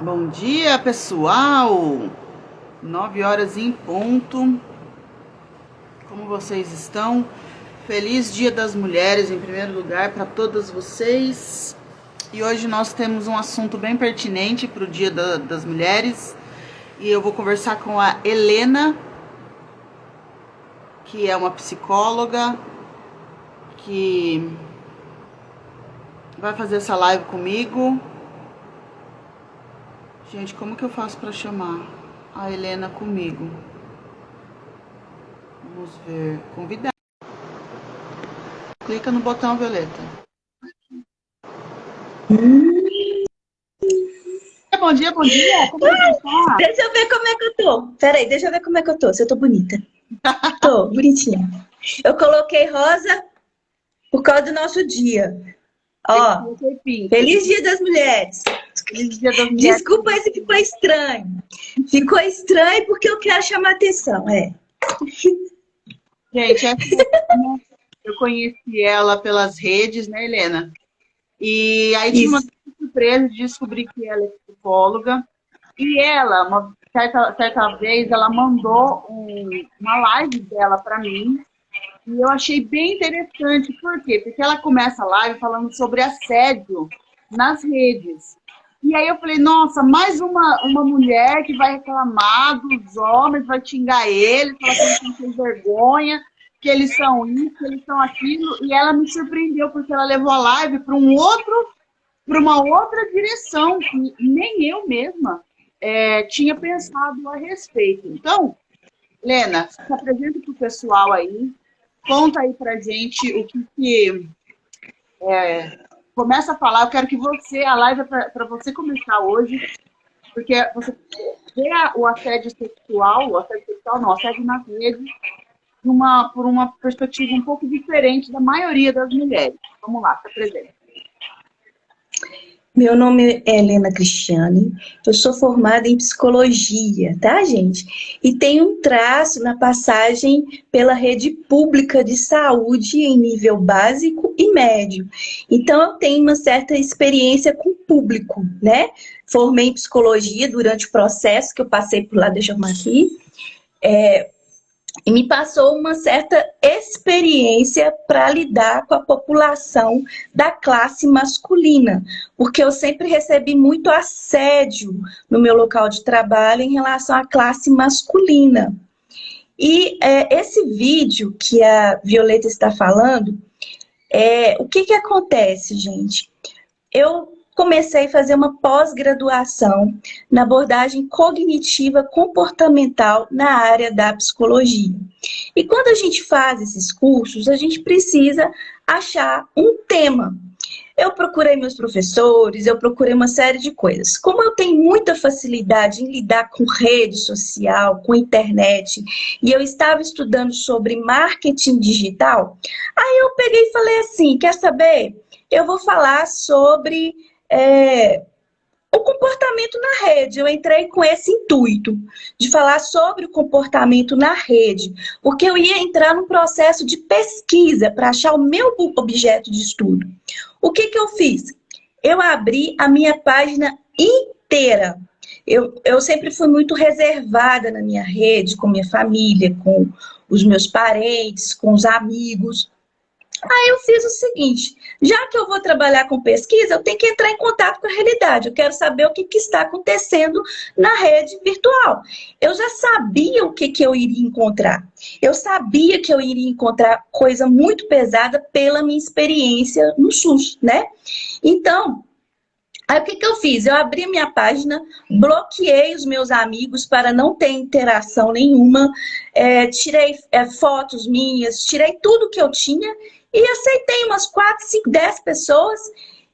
Bom dia, pessoal! 9h em ponto. Como vocês estão? Feliz Dia das Mulheres, em primeiro lugar, para todas vocês. E hoje nós temos um assunto bem pertinente para o Dia das Mulheres. E eu vou conversar com a Helena, que é uma psicóloga, que vai fazer essa live comigo. Gente, como que eu faço para chamar a Helena comigo? Vamos ver. Convidar. Clica no botão violeta. Bom dia, bom dia. Como você está? Deixa eu ver como é que eu tô. Peraí, deixa eu ver como é que eu tô. Se eu tô bonita. Tô, bonitinha. Eu coloquei rosa por causa do nosso dia. Ó, feliz Dia das Mulheres. Feliz Dia das Mulheres. Desculpa aí se ficou estranho. Ficou estranho porque eu quero chamar atenção, Gente, eu conheci ela pelas redes, né, Helena? E aí tive uma surpresa de descobrir que ela é psicóloga. E ela, uma certa vez, ela mandou uma live dela para mim. E eu achei bem interessante. Por quê? Porque ela começa a live falando sobre assédio nas redes. E aí eu falei, nossa, mais uma mulher que vai reclamar dos homens, vai xingar eles, falar que eles não têm vergonha, que eles são isso, que eles são aquilo. E ela me surpreendeu, porque ela levou a live para uma outra direção, que nem eu mesma tinha pensado a respeito. Então, Lena, se apresenta para o pessoal aí, conta aí pra gente o que começa a falar. Eu quero que a live é para você começar hoje, porque você vê o assédio sexual não, o assédio na rede, por uma perspectiva um pouco diferente da maioria das mulheres. Vamos lá, se apresenta. Meu nome é Helena Cristiane, eu sou formada em psicologia, tá, gente? E tenho um traço na passagem pela rede pública de saúde em nível básico e médio. Então, eu tenho uma certa experiência com o público, né? Formei em psicologia durante o processo que eu passei por lá, deixa eu arrumar aqui. E me passou uma certa experiência para lidar com a população da classe masculina, porque eu sempre recebi muito assédio no meu local de trabalho em relação à classe masculina. E esse vídeo que a Violeta está falando, o que acontece, gente? Eu comecei a fazer uma pós-graduação na abordagem cognitiva comportamental na área da psicologia. E quando a gente faz esses cursos, a gente precisa achar um tema. Eu procurei meus professores, eu procurei uma série de coisas. Como eu tenho muita facilidade em lidar com rede social, com internet, e eu estava estudando sobre marketing digital, aí eu peguei e falei assim, quer saber? Eu vou falar sobre o comportamento na rede. Eu entrei com esse intuito de falar sobre o comportamento na rede, porque eu ia entrar num processo de pesquisa para achar o meu objeto de estudo. O que eu fiz? Eu abri a minha página inteira. Eu sempre fui muito reservada na minha rede, com minha família, com os meus parentes, com os amigos. Aí eu fiz o seguinte, já que eu vou trabalhar com pesquisa, eu tenho que entrar em contato com a realidade. Eu quero saber o que está acontecendo na rede virtual. Eu já sabia o que eu iria encontrar. Eu sabia que eu iria encontrar coisa muito pesada pela minha experiência no SUS, né? Então, aí o que eu fiz? Eu abri minha página, bloqueei os meus amigos para não ter interação nenhuma, tirei fotos minhas, tirei tudo que eu tinha e aceitei umas 4, 5, 10 pessoas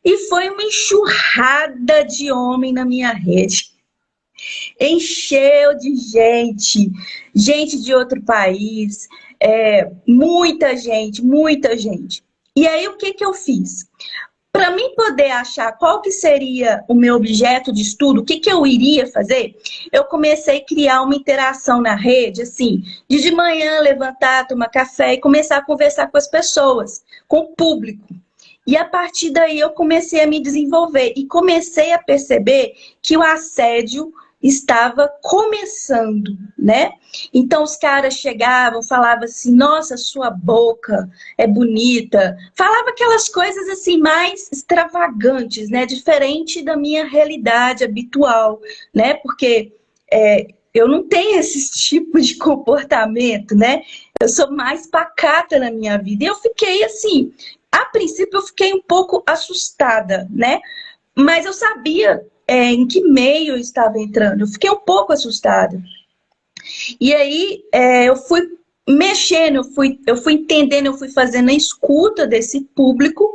e foi uma enxurrada de homem na minha rede. Encheu de gente de outro país, muita gente. E aí o que eu fiz? Para mim poder achar qual que seria o meu objeto de estudo, o que eu iria fazer, eu comecei a criar uma interação na rede, assim, de manhã levantar, tomar café e começar a conversar com as pessoas, com o público. E a partir daí eu comecei a me desenvolver e comecei a perceber que o assédio estava começando, né? Então os caras chegavam, falavam assim, nossa, sua boca é bonita. Falava aquelas coisas assim mais extravagantes, né? Diferente da minha realidade habitual, né? Porque eu não tenho esse tipo de comportamento, né? Eu sou mais pacata na minha vida. E eu fiquei assim, a princípio eu fiquei um pouco assustada, né? Mas eu sabia em que meio eu estava entrando. Eu fiquei um pouco assustada. E aí eu fui mexendo, eu fui entendendo, eu fui fazendo a escuta desse público.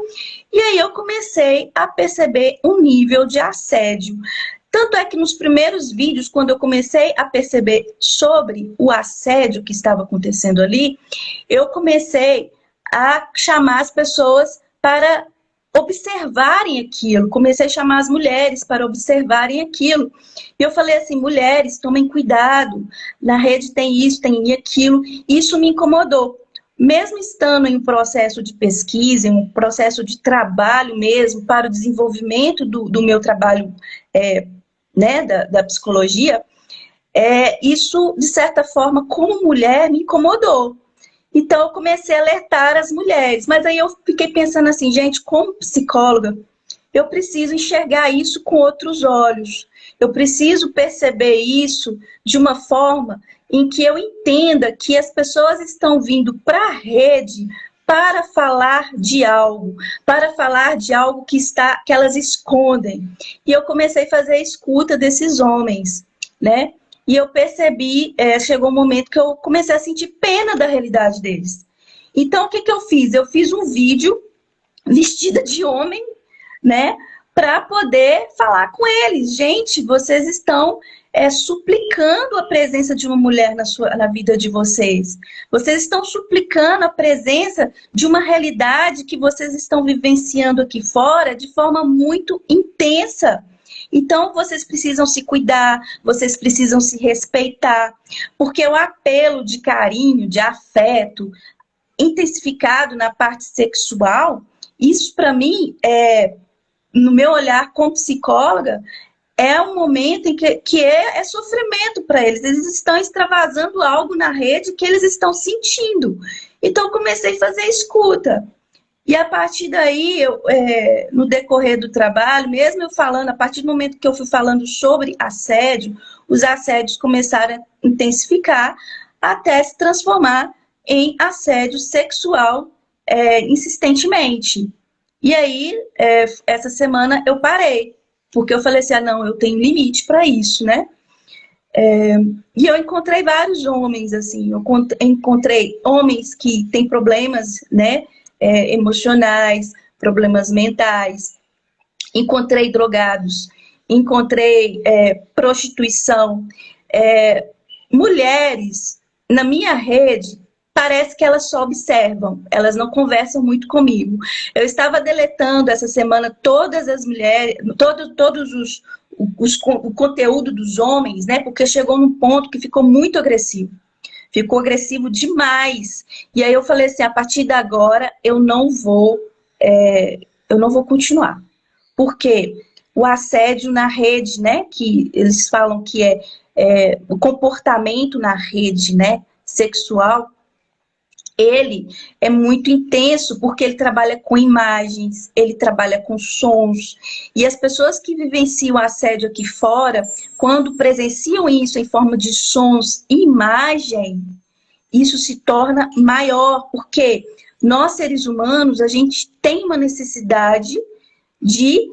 E aí eu comecei a perceber um nível de assédio. Tanto é que nos primeiros vídeos, quando eu comecei a perceber sobre o assédio que estava acontecendo ali, eu comecei a chamar as pessoas para observarem aquilo. Comecei a chamar as mulheres para observarem aquilo. E eu falei assim, mulheres, tomem cuidado, na rede tem isso, tem aquilo. Isso me incomodou. Mesmo estando em um processo de pesquisa, em um processo de trabalho mesmo, para o desenvolvimento do meu trabalho, né, da psicologia, isso, de certa forma, como mulher, me incomodou. Então, eu comecei a alertar as mulheres. Mas aí eu fiquei pensando assim, gente, como psicóloga, eu preciso enxergar isso com outros olhos. Eu preciso perceber isso de uma forma em que eu entenda que as pessoas estão vindo para a rede para falar de algo que elas escondem. E eu comecei a fazer a escuta desses homens, né? E eu percebi, chegou um momento que eu comecei a sentir pena da realidade deles. Então, o que eu fiz? Eu fiz um vídeo vestida de homem, né? Para poder falar com eles. Gente, vocês estão suplicando a presença de uma mulher na vida de vocês. Vocês estão suplicando a presença de uma realidade que vocês estão vivenciando aqui fora de forma muito intensa. Então, vocês precisam se cuidar, vocês precisam se respeitar, porque o apelo de carinho, de afeto, intensificado na parte sexual, isso para mim, no meu olhar como psicóloga, é um momento em que é sofrimento para eles. Eles estão extravasando algo na rede que eles estão sentindo. Então, eu comecei a fazer escuta. E a partir daí, no decorrer do trabalho, mesmo eu falando, a partir do momento que eu fui falando sobre assédio, os assédios começaram a intensificar até se transformar em assédio sexual insistentemente. E aí, essa semana eu parei, porque eu falei assim, não, eu tenho limite para isso, né? E eu encontrei vários homens, assim, eu encontrei homens que têm problemas, né? Emocionais, problemas mentais, encontrei drogados, encontrei prostituição, mulheres na minha rede, parece que elas só observam, elas não conversam muito comigo. Eu estava deletando essa semana todas as mulheres, todos o conteúdo dos homens, né? Porque chegou num ponto que ficou muito agressivo. Ficou agressivo demais. E aí eu falei assim, a partir de agora eu não vou continuar. Porque o assédio na rede, né? Que eles falam que o comportamento na rede, né? Sexual, ele é muito intenso porque ele trabalha com imagens, ele trabalha com sons. E as pessoas que vivenciam assédio aqui fora, quando presenciam isso em forma de sons e imagem, isso se torna maior, porque nós, seres humanos, a gente tem uma necessidade de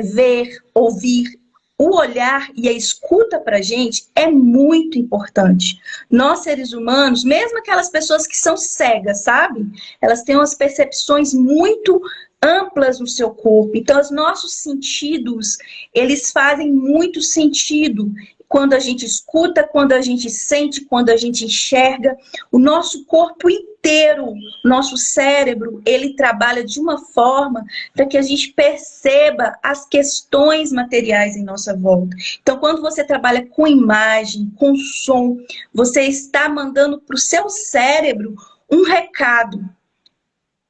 ver, ouvir. O olhar e a escuta para a gente é muito importante. Nós, seres humanos, mesmo aquelas pessoas que são cegas, sabe? Elas têm umas percepções muito amplas no seu corpo. Então, os nossos sentidos, eles fazem muito sentido. Quando a gente escuta, quando a gente sente, quando a gente enxerga, o nosso corpo inteiro, nosso cérebro, ele trabalha de uma forma para que a gente perceba as questões materiais em nossa volta. Então, quando você trabalha com imagem, com som, você está mandando para o seu cérebro um recado.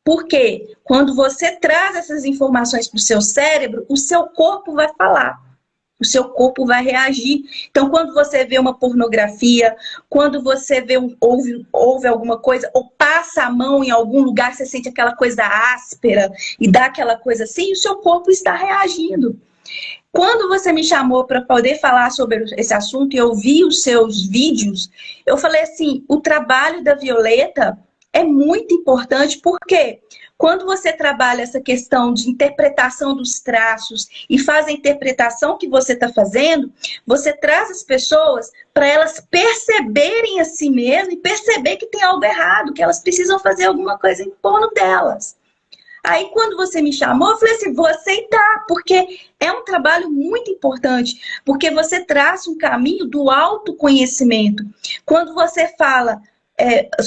Porque quando você traz essas informações para o seu cérebro, o seu corpo vai falar. O seu corpo vai reagir. Então, quando você vê uma pornografia, quando você vê ouve alguma coisa, ou passa a mão em algum lugar, você sente aquela coisa áspera e dá aquela coisa assim, o seu corpo está reagindo. Quando você me chamou para poder falar sobre esse assunto e eu vi os seus vídeos, eu falei assim, o trabalho da Violeta é muito importante, porque quando você trabalha essa questão de interpretação dos traços e faz a interpretação que você está fazendo, você traz as pessoas para elas perceberem a si mesmas e perceber que tem algo errado, que elas precisam fazer alguma coisa em torno delas. Aí, quando você me chamou, eu falei assim, vou aceitar, porque é um trabalho muito importante, porque você traça um caminho do autoconhecimento. Quando você fala,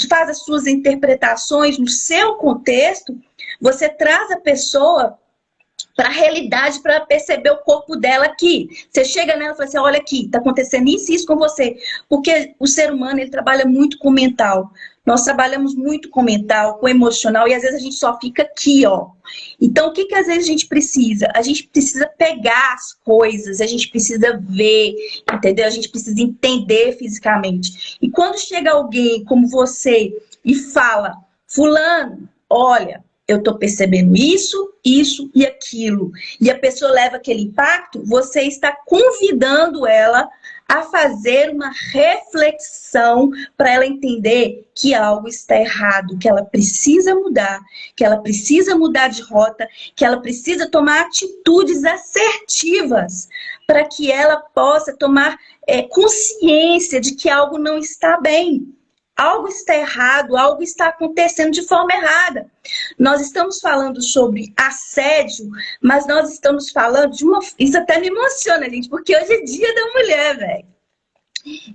faz as suas interpretações no seu contexto, você traz a pessoa para a realidade, para perceber o corpo dela aqui. Você chega nela e fala assim, olha aqui, está acontecendo isso e isso com você. Porque o ser humano, ele trabalha muito com o mental. Nós trabalhamos muito com o mental, com o emocional, e às vezes a gente só fica aqui, ó. Então, o que às vezes a gente precisa? A gente precisa pegar as coisas, a gente precisa ver, entendeu? A gente precisa entender fisicamente. E quando chega alguém como você e fala, fulano, olha, eu estou percebendo isso, isso e aquilo, e a pessoa leva aquele impacto, você está convidando ela a fazer uma reflexão para ela entender que algo está errado, que ela precisa mudar, que ela precisa mudar de rota, que ela precisa tomar atitudes assertivas para que ela possa tomar consciência de que algo não está bem. Algo está errado, algo está acontecendo de forma errada. Nós estamos falando sobre assédio, mas nós estamos falando de uma... Isso até me emociona, gente, porque hoje é dia da mulher, velho.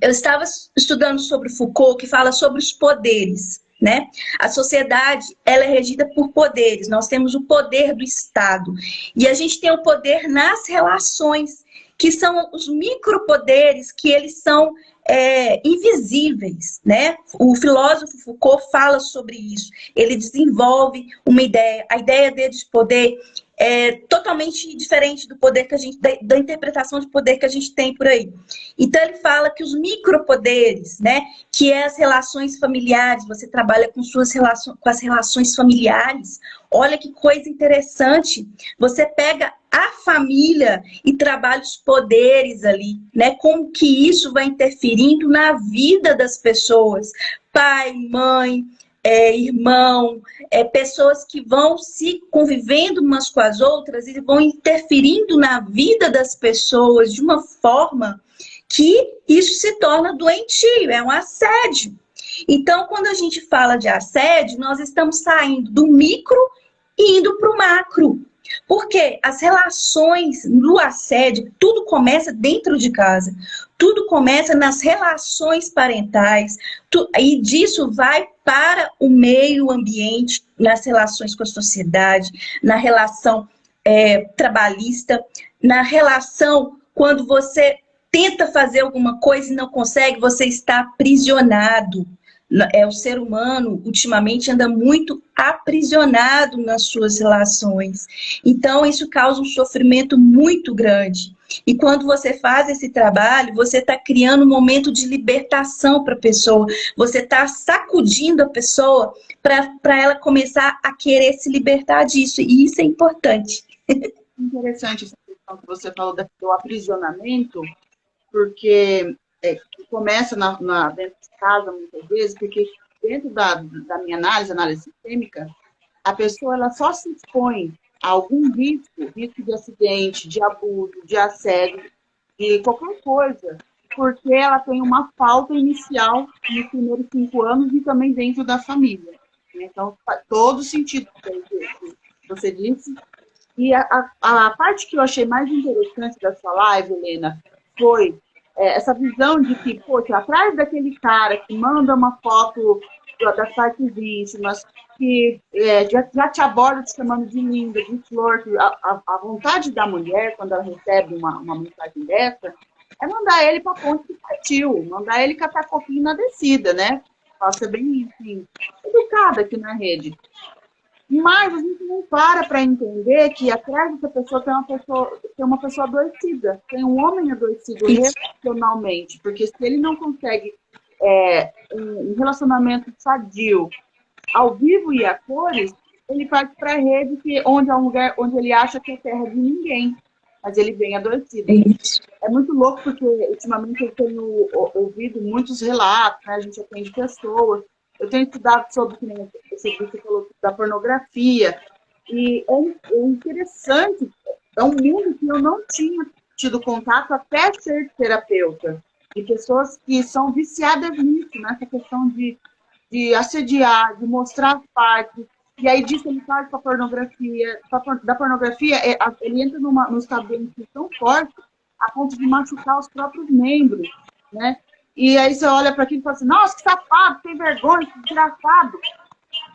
Eu estava estudando sobre Foucault, que fala sobre os poderes, né? A sociedade, ela é regida por poderes. Nós temos o poder do Estado. E a gente tem o poder nas relações, que são os micropoderes, que eles são invisíveis, né? O filósofo Foucault fala sobre isso. Ele desenvolve uma ideia. A ideia dele de poder é totalmente diferente do poder que a gente, da interpretação de poder que a gente tem por aí. Então ele fala que os micropoderes, né? Que é as relações familiares. Você trabalha com com as relações familiares. Olha que coisa interessante. Você pega a família e trabalha os poderes ali, né? Como que isso vai interferindo na vida das pessoas. Pai, mãe, irmão, pessoas que vão se convivendo umas com as outras e vão interferindo na vida das pessoas de uma forma que isso se torna doentio, é um assédio. Então, quando a gente fala de assédio, nós estamos saindo do micro e indo para o macro. Porque as relações no assédio, tudo começa dentro de casa. Tudo começa nas relações parentais. E disso vai para o meio ambiente, nas relações com a sociedade, na relação trabalhista, na relação quando você tenta fazer alguma coisa e não consegue, você está aprisionado. O ser humano, ultimamente, anda muito aprisionado nas suas relações. Então, isso causa um sofrimento muito grande. E quando você faz esse trabalho, você está criando um momento de libertação para a pessoa. Você está sacudindo a pessoa para ela começar a querer se libertar disso. E isso é importante. Interessante essa questão que você falou do aprisionamento, porque começa dentro de casa, muitas vezes, porque dentro da minha análise sistêmica, a pessoa ela só se expõe a algum risco de acidente, de abuso, de assédio, de qualquer coisa, porque ela tem uma falta inicial nos primeiros 5 anos e também dentro da família. Então, faz todo sentido que você disse. E a parte que eu achei mais interessante da sua live, Helena, foi essa visão de que, poxa, atrás daquele cara que manda uma foto das partes íntimas, que já te aborda te chamando de linda, de flor, a vontade da mulher, quando ela recebe uma mensagem dessa, é mandar ele para a ponte que partiu, mandar ele catar coquinho na descida, né? Pode ser bem, enfim, educada aqui na rede. Mas a gente não para entender que atrás dessa pessoa tem uma pessoa adoecida, tem um homem adoecido relacionalmente, porque se ele não consegue um relacionamento sadio, ao vivo e a cores, ele parte para a rede, onde é um lugar onde ele acha que é terra de ninguém, mas ele vem adoecido. É muito louco, porque ultimamente eu tenho ouvido muitos relatos, né? A gente atende pessoas. Eu tenho estudado sobre, que nem você falou, da pornografia, e é interessante, é um mundo que eu não tinha tido contato até ser terapeuta, de pessoas que são viciadas nisso, nessa questão de assediar, de mostrar partes, e aí disso ele parte para a pornografia, da pornografia, ele entra num estado de tão forte, a ponto de machucar os próprios membros, né? E aí você olha para aquilo e fala assim, nossa, que safado, tem vergonha, que desgraçado.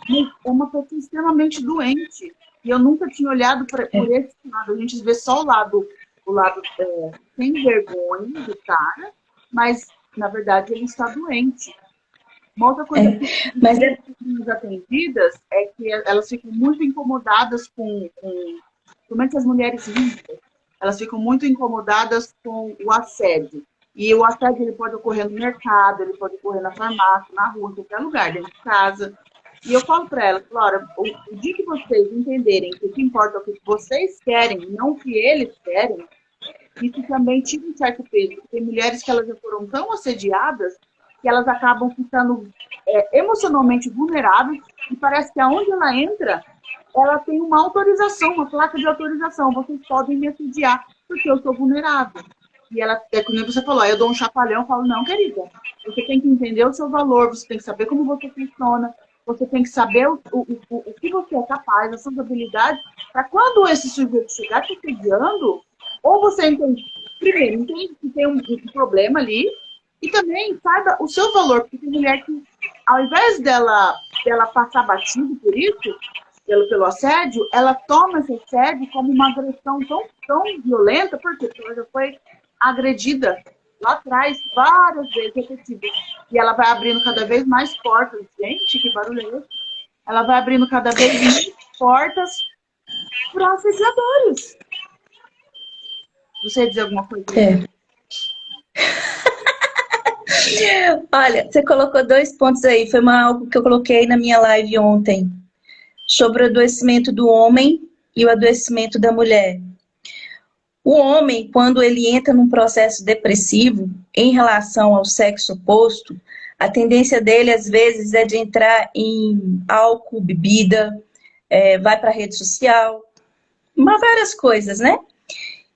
Mas é uma pessoa extremamente doente. E eu nunca tinha olhado por esse lado. A gente vê só o lado sem vergonha do cara, mas, na verdade, ele está doente. Uma outra coisa que as atendidas é que elas ficam muito incomodadas principalmente as mulheres ricas, elas ficam muito incomodadas com o assédio. E o assédio ele pode ocorrer no mercado, ele pode ocorrer na farmácia, na rua, em qualquer lugar, dentro de casa. E eu falo para elas, Flora, o dia que vocês entenderem que o que importa é o que vocês querem, não o que eles querem, isso também tira um certo peso. Porque tem mulheres que elas já foram tão assediadas que elas acabam ficando emocionalmente vulneráveis e parece que aonde ela entra, ela tem uma autorização, uma placa de autorização. Vocês podem me assediar porque eu sou vulnerável. E ela, como você falou, eu dou um chacoalhão e falo, não, querida, você tem que entender o seu valor, você tem que saber como você funciona, você tem que saber o que você é capaz, as suas habilidades, para quando esse sujeito chegar te assediando, ou você entende, primeiro, entende que tem um problema ali, e também saiba o seu valor, porque tem mulher que, ao invés dela passar batido por isso, pelo assédio, ela toma esse assédio como uma agressão tão violenta, porque ela já foi agredida lá atrás, várias vezes repetidas. E ela vai abrindo cada vez mais portas. Gente, que barulho é esse? Ela vai abrindo cada vez mais portas para assediadores. Você ia dizer alguma coisa? Olha, você colocou 2 pontos aí. Foi algo que eu coloquei na minha live ontem. Sobre o adoecimento do homem e o adoecimento da mulher. O homem, quando ele entra num processo depressivo em relação ao sexo oposto, a tendência dele, às vezes, é de entrar em álcool, bebida, vai para a rede social, várias coisas, né?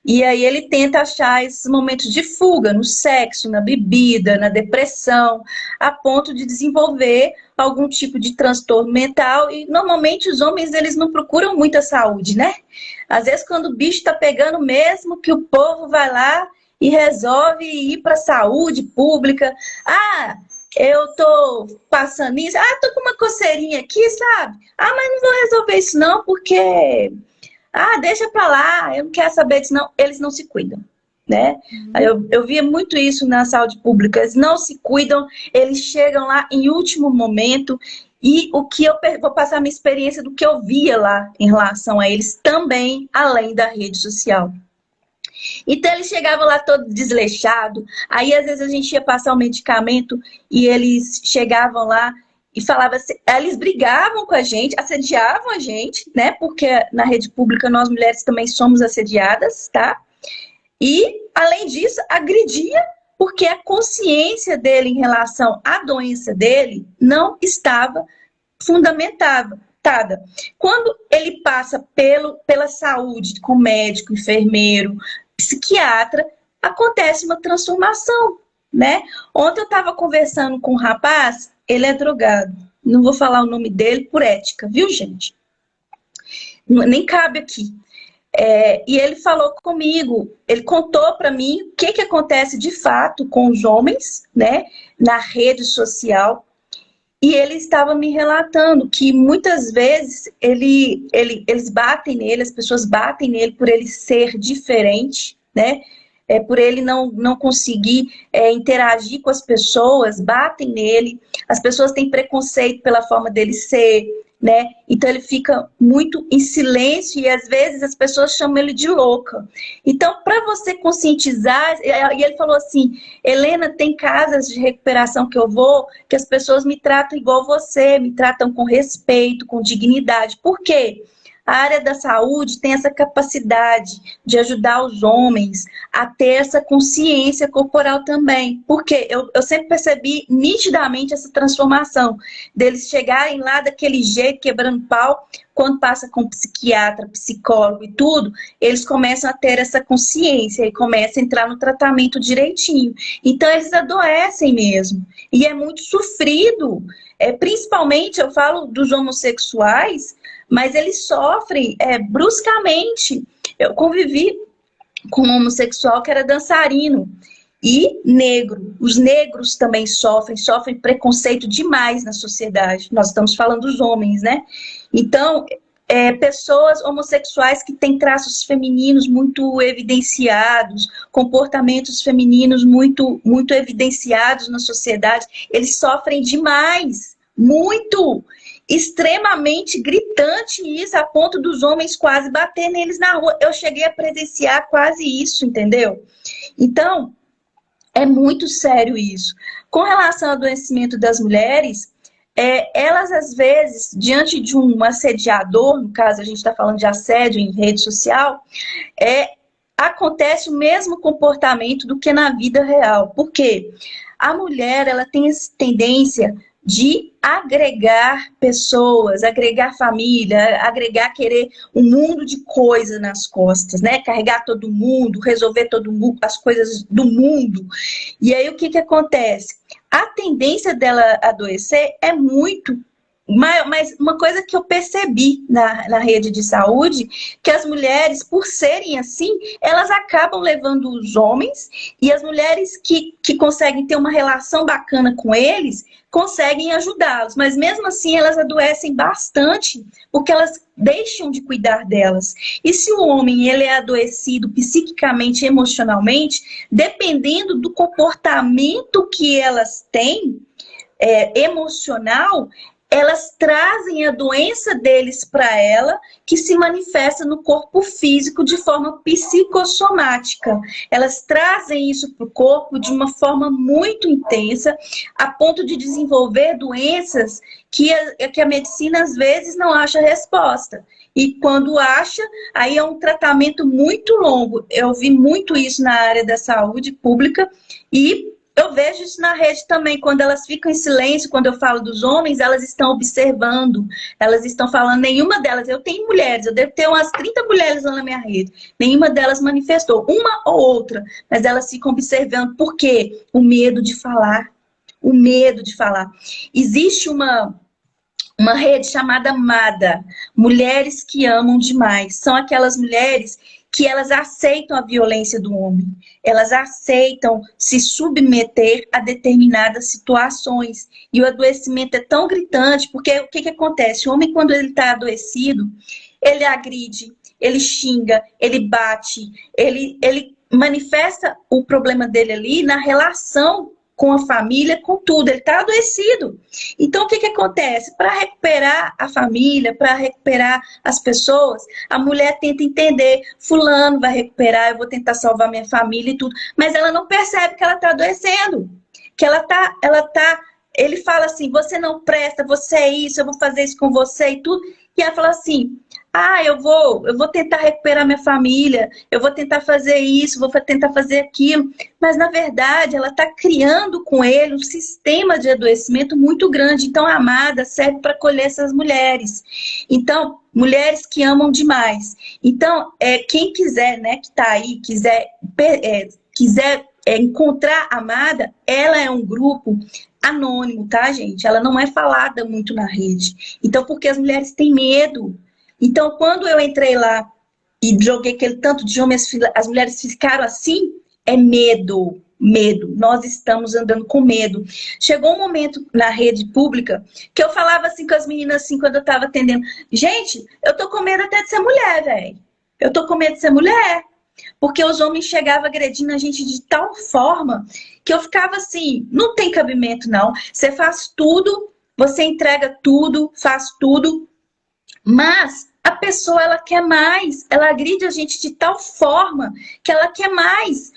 E aí ele tenta achar esses momentos de fuga no sexo, na bebida, na depressão, a ponto de desenvolver algum tipo de transtorno mental. E normalmente os homens, eles não procuram muita saúde, né? Às vezes quando o bicho tá pegando mesmo, que o povo vai lá e resolve ir para a saúde pública. Ah, eu tô passando isso. Ah, tô com uma coceirinha aqui, sabe? Ah, mas não vou resolver isso não, porque... Ah, deixa pra lá, eu não quero saber disso, não. Eles não se cuidam, né? Eu via muito isso na saúde pública. Eles não se cuidam, eles chegam lá em último momento. E o que eu vou passar a minha experiência do que eu via lá em relação a eles também, além da rede social. Então eles chegavam lá todo desleixado. Aí às vezes a gente ia passar o medicamento e eles chegavam lá e falava assim, eles brigavam com a gente, assediavam a gente, né? Porque na rede pública nós mulheres também somos assediadas, tá? E, além disso, agredia, porque a consciência dele em relação à doença dele não estava fundamentada. Quando ele passa pela saúde com médico, enfermeiro, psiquiatra, acontece uma transformação, né? Ontem eu estava conversando com um rapaz. Ele é drogado. Não vou falar o nome dele por ética, viu, gente? Nem cabe aqui. E ele falou comigo, ele contou para mim o que acontece de fato com os homens, né, na rede social. E ele estava me relatando que muitas vezes eles batem nele, as pessoas batem nele por ele ser diferente, né? Por ele não conseguir interagir com as pessoas, batem nele. As pessoas têm preconceito pela forma dele ser né? Então ele fica muito em silêncio e às vezes as pessoas chamam ele de louca. Então, para você conscientizar, e ele falou assim, Helena, tem casas de recuperação que eu vou, que as pessoas me tratam igual você, me tratam com respeito, com dignidade. Por quê? A área da saúde tem essa capacidade de ajudar os homens a ter essa consciência corporal também. Porque eu sempre percebi nitidamente essa transformação deles chegarem lá daquele jeito, quebrando pau, quando passa com psiquiatra, psicólogo e tudo, eles começam a ter essa consciência e começam a entrar no tratamento direitinho. Então, eles adoecem mesmo. E é muito sofrido. Principalmente, eu falo dos homossexuais, mas eles sofrem bruscamente. Eu convivi com um homossexual que era dançarino e negro. Os negros também sofrem preconceito demais na sociedade. Nós estamos falando dos homens, né? Então, pessoas homossexuais que têm traços femininos muito evidenciados, comportamentos femininos muito, muito evidenciados na sociedade, eles sofrem demais, muito, extremamente gritante isso, a ponto dos homens quase bater neles na rua. Eu cheguei a presenciar quase isso, entendeu? Então, é muito sério isso. Com relação ao adoecimento das mulheres, elas, às vezes, diante de um assediador, no caso a gente está falando de assédio em rede social, acontece o mesmo comportamento do que na vida real. Por quê? A mulher, ela tem essa tendência de agregar pessoas, agregar família, agregar, querer um mundo de coisa nas costas, né? Carregar todo mundo, resolver todo mundo, as coisas do mundo. E aí o que acontece? A tendência dela adoecer é muito. Mas uma coisa que eu percebi na rede de saúde, que as mulheres, por serem assim, elas acabam levando os homens, e as mulheres que conseguem ter uma relação bacana com eles, conseguem ajudá-los. Mas mesmo assim, elas adoecem bastante, porque elas deixam de cuidar delas. E se o homem ele é adoecido psiquicamente, emocionalmente, dependendo do comportamento que elas têm, emocional, elas trazem a doença deles para ela, que se manifesta no corpo físico de forma psicossomática. Elas trazem isso para o corpo de uma forma muito intensa, a ponto de desenvolver doenças que a medicina às vezes não acha resposta. E quando acha, aí é um tratamento muito longo. Eu vi muito isso na área da saúde pública e eu vejo isso na rede também, quando elas ficam em silêncio, quando eu falo dos homens, elas estão observando, elas estão falando, nenhuma delas, eu tenho mulheres, eu devo ter umas 30 mulheres lá na minha rede, nenhuma delas manifestou, uma ou outra, mas elas ficam observando, por quê? O medo de falar, o medo de falar. Existe uma rede chamada MADA, Mulheres que Amam Demais, são aquelas mulheres que elas aceitam a violência do homem, elas aceitam se submeter a determinadas situações. E o adoecimento é tão gritante, porque o que acontece? O homem, quando ele está adoecido, ele agride, ele xinga, ele bate, ele manifesta o problema dele ali na relação com a família, com tudo, ele está adoecido. Então, o que acontece? Para recuperar a família, para recuperar as pessoas, a mulher tenta entender, fulano vai recuperar, eu vou tentar salvar minha família e tudo, mas ela não percebe que ela está adoecendo, que ele fala assim, você não presta, você é isso, eu vou fazer isso com você e tudo, e ela fala assim, eu vou tentar recuperar minha família, eu vou tentar fazer isso, vou tentar fazer aquilo. Mas, na verdade, ela está criando com ele um sistema de adoecimento muito grande. Então, a Amada serve para acolher essas mulheres. Então, mulheres que amam demais. Então, quem quiser, né, que está aí, quiser encontrar a Amada, ela é um grupo anônimo, tá, gente? Ela não é falada muito na rede. Então, porque as mulheres têm medo. Então, quando eu entrei lá e joguei aquele tanto de homens, as mulheres ficaram assim, é medo, medo. Nós estamos andando com medo. Chegou um momento na rede pública que eu falava assim com as meninas, assim, quando eu estava atendendo. Gente, eu tô com medo até de ser mulher, velho. Eu tô com medo de ser mulher. Porque os homens chegavam agredindo a gente de tal forma que eu ficava assim, não tem cabimento não. Você faz tudo, você entrega tudo, faz tudo, Mas a pessoa, ela quer mais, ela agride a gente de tal forma que ela quer mais.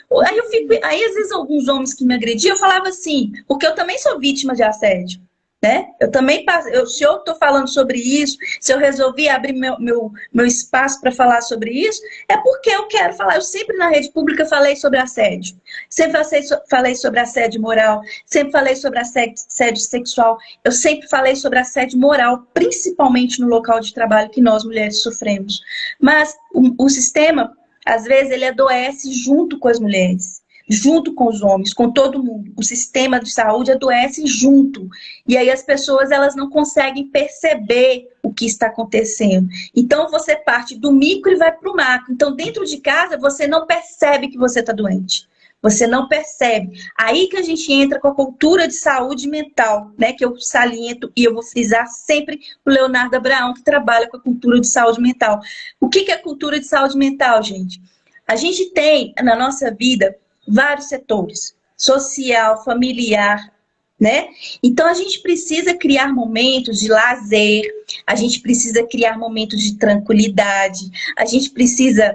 Aí às vezes alguns homens que me agrediam, eu falava assim, porque eu também sou vítima de assédio. Né? Eu também se eu estou falando sobre isso, se eu resolvi abrir meu espaço para falar sobre isso, é porque eu quero falar. Eu sempre na rede pública falei sobre assédio, sempre falei sobre assédio moral, sempre falei sobre assédio sexual, eu sempre falei sobre assédio moral, principalmente no local de trabalho que nós mulheres sofremos. Mas o sistema, às vezes, ele adoece junto com as mulheres. Junto com os homens, com todo mundo. O sistema de saúde adoece junto. E aí as pessoas, elas não conseguem perceber o que está acontecendo. Então, você parte do micro e vai para o macro. Então, dentro de casa, você não percebe que você está doente. Você não percebe. Aí que a gente entra com a cultura de saúde mental, né? Que eu saliento e eu vou frisar sempre o Leonardo Abraão, que trabalha com a cultura de saúde mental. O que é cultura de saúde mental, gente? A gente tem, na nossa vida, vários setores, social, familiar, né? Então a gente precisa criar momentos de lazer, a gente precisa criar momentos de tranquilidade, a gente precisa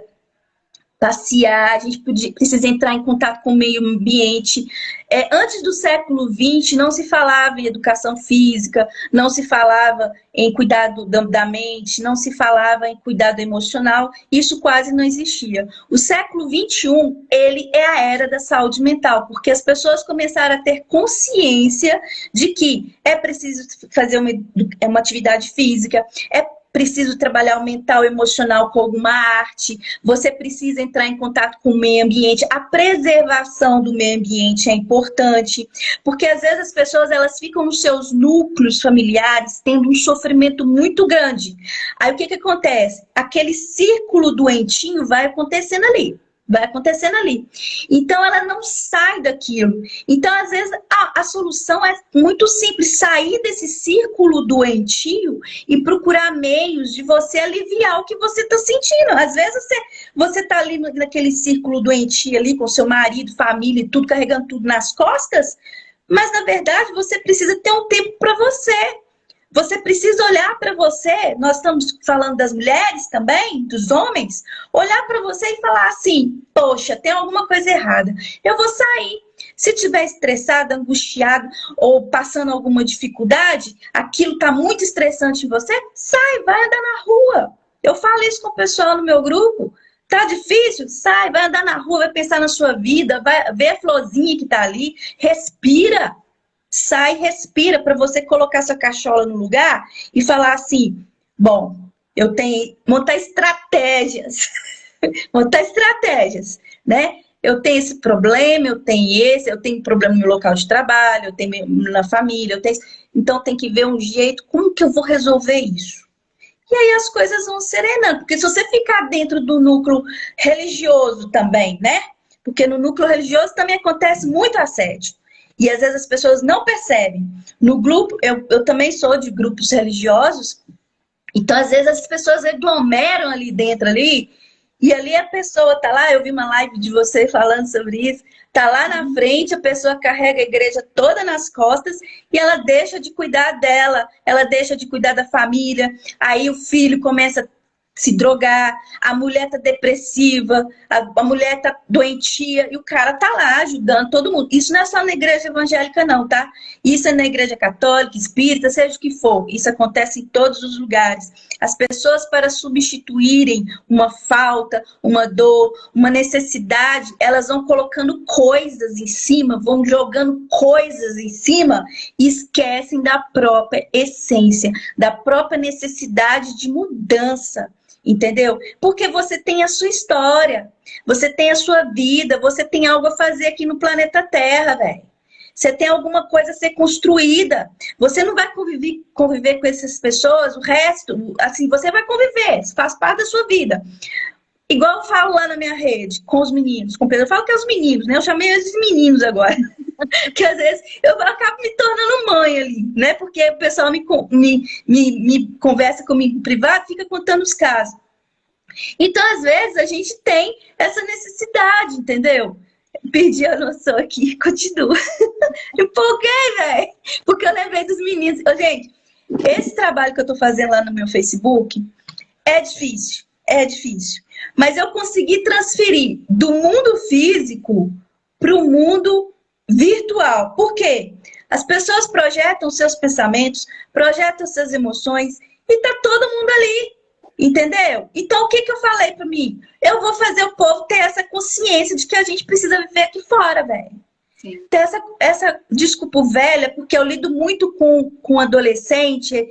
passear, a gente precisa entrar em contato com o meio ambiente. Antes do século XX, não se falava em educação física, não se falava em cuidado da mente, não se falava em cuidado emocional, isso quase não existia. O século XXI, ele é a era da saúde mental, porque as pessoas começaram a ter consciência de que é preciso fazer uma atividade física, é preciso trabalhar o mental e emocional com alguma arte, você precisa entrar em contato com o meio ambiente, a preservação do meio ambiente é importante, porque às vezes as pessoas elas ficam nos seus núcleos familiares tendo um sofrimento muito grande. Aí o que acontece? Aquele círculo doentinho vai acontecendo ali. Vai acontecendo ali. Então, ela não sai daquilo. Então, às vezes, a solução é muito simples. Sair desse círculo doentio e procurar meios de você aliviar o que você está sentindo. Às vezes, você está ali naquele círculo doentio ali com seu marido, família e tudo, carregando tudo nas costas. Mas, na verdade, você precisa ter um tempo para você. Você precisa olhar para você, nós estamos falando das mulheres também, dos homens, olhar para você e falar assim, poxa, tem alguma coisa errada, eu vou sair. Se estiver estressado, angustiado ou passando alguma dificuldade, aquilo está muito estressante em você, sai, vai andar na rua. Eu falo isso com o pessoal no meu grupo. Tá difícil? Sai, vai andar na rua, vai pensar na sua vida, vai ver a florzinha que tá ali, respira. Sai, respira para você colocar sua cachola no lugar e falar assim, bom, eu tenho montar estratégias, montar estratégias, né? Eu tenho esse problema, eu tenho problema no meu local de trabalho, eu tenho na família, então tem que ver um jeito, como que eu vou resolver isso? E aí as coisas vão serenando, porque se você ficar dentro do núcleo religioso também, né? Porque no núcleo religioso também acontece muito assédio. E às vezes as pessoas não percebem. No grupo, eu também sou de grupos religiosos, então às vezes as pessoas aglomeram ali dentro ali, e ali a pessoa tá lá, eu vi uma live de você falando sobre isso, tá lá na frente, a pessoa carrega a igreja toda nas costas e ela deixa de cuidar dela, ela deixa de cuidar da família, aí o filho começa a se drogar, a mulher tá depressiva, a mulher tá doentia e o cara tá lá ajudando todo mundo. Isso não é só na igreja evangélica não, tá? Isso é na igreja católica, espírita, seja o que for. Isso acontece em todos os lugares. As pessoas, para substituírem uma falta, uma dor, uma necessidade, elas vão colocando coisas em cima, vão jogando coisas em cima e esquecem da própria essência, da própria necessidade de mudança. Entendeu? Porque você tem a sua história, você tem a sua vida, você tem algo a fazer aqui no planeta Terra, velho. Você tem alguma coisa a ser construída. Você não vai conviver com essas pessoas, o resto, assim, você vai conviver, faz parte da sua vida. Igual eu falo lá na minha rede, com os meninos, com o Pedro, eu falo que é os meninos, né? Eu chamei eles de meninos agora. Porque às vezes eu acabo me tornando mãe ali, né? Porque o pessoal me conversa comigo em privado, fica contando os casos. Então, às vezes, a gente tem essa necessidade, entendeu? Perdi a noção aqui, continua. Empolguei, velho. Porque eu lembrei dos meninos. Gente, Esse trabalho que eu estou fazendo lá no meu Facebook é difícil, é difícil. Mas eu consegui transferir do mundo físico para o mundo virtual. Por quê? As pessoas projetam seus pensamentos, projetam suas emoções e tá todo mundo ali, entendeu? Então, o que eu falei para mim? Eu vou fazer o povo ter essa consciência de que a gente precisa viver aqui fora, velho. Ter essa desculpa velha, porque eu lido muito com adolescente,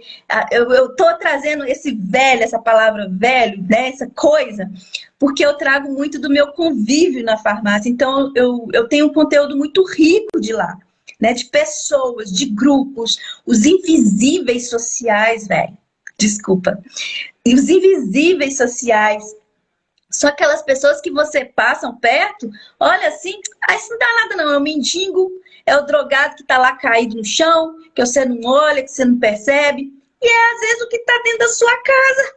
eu tô trazendo esse velho, essa palavra velho, né, essa coisa, porque eu trago muito do meu convívio na farmácia. Então, eu tenho um conteúdo muito rico de lá, né, de pessoas, de grupos, os invisíveis sociais, velho. Desculpa. E os invisíveis sociais são aquelas pessoas que você passam perto, olha assim, isso não dá nada não, é o mendigo, é o drogado que tá lá caído no chão, que você não olha, que você não percebe. E é às vezes o que tá dentro da sua casa.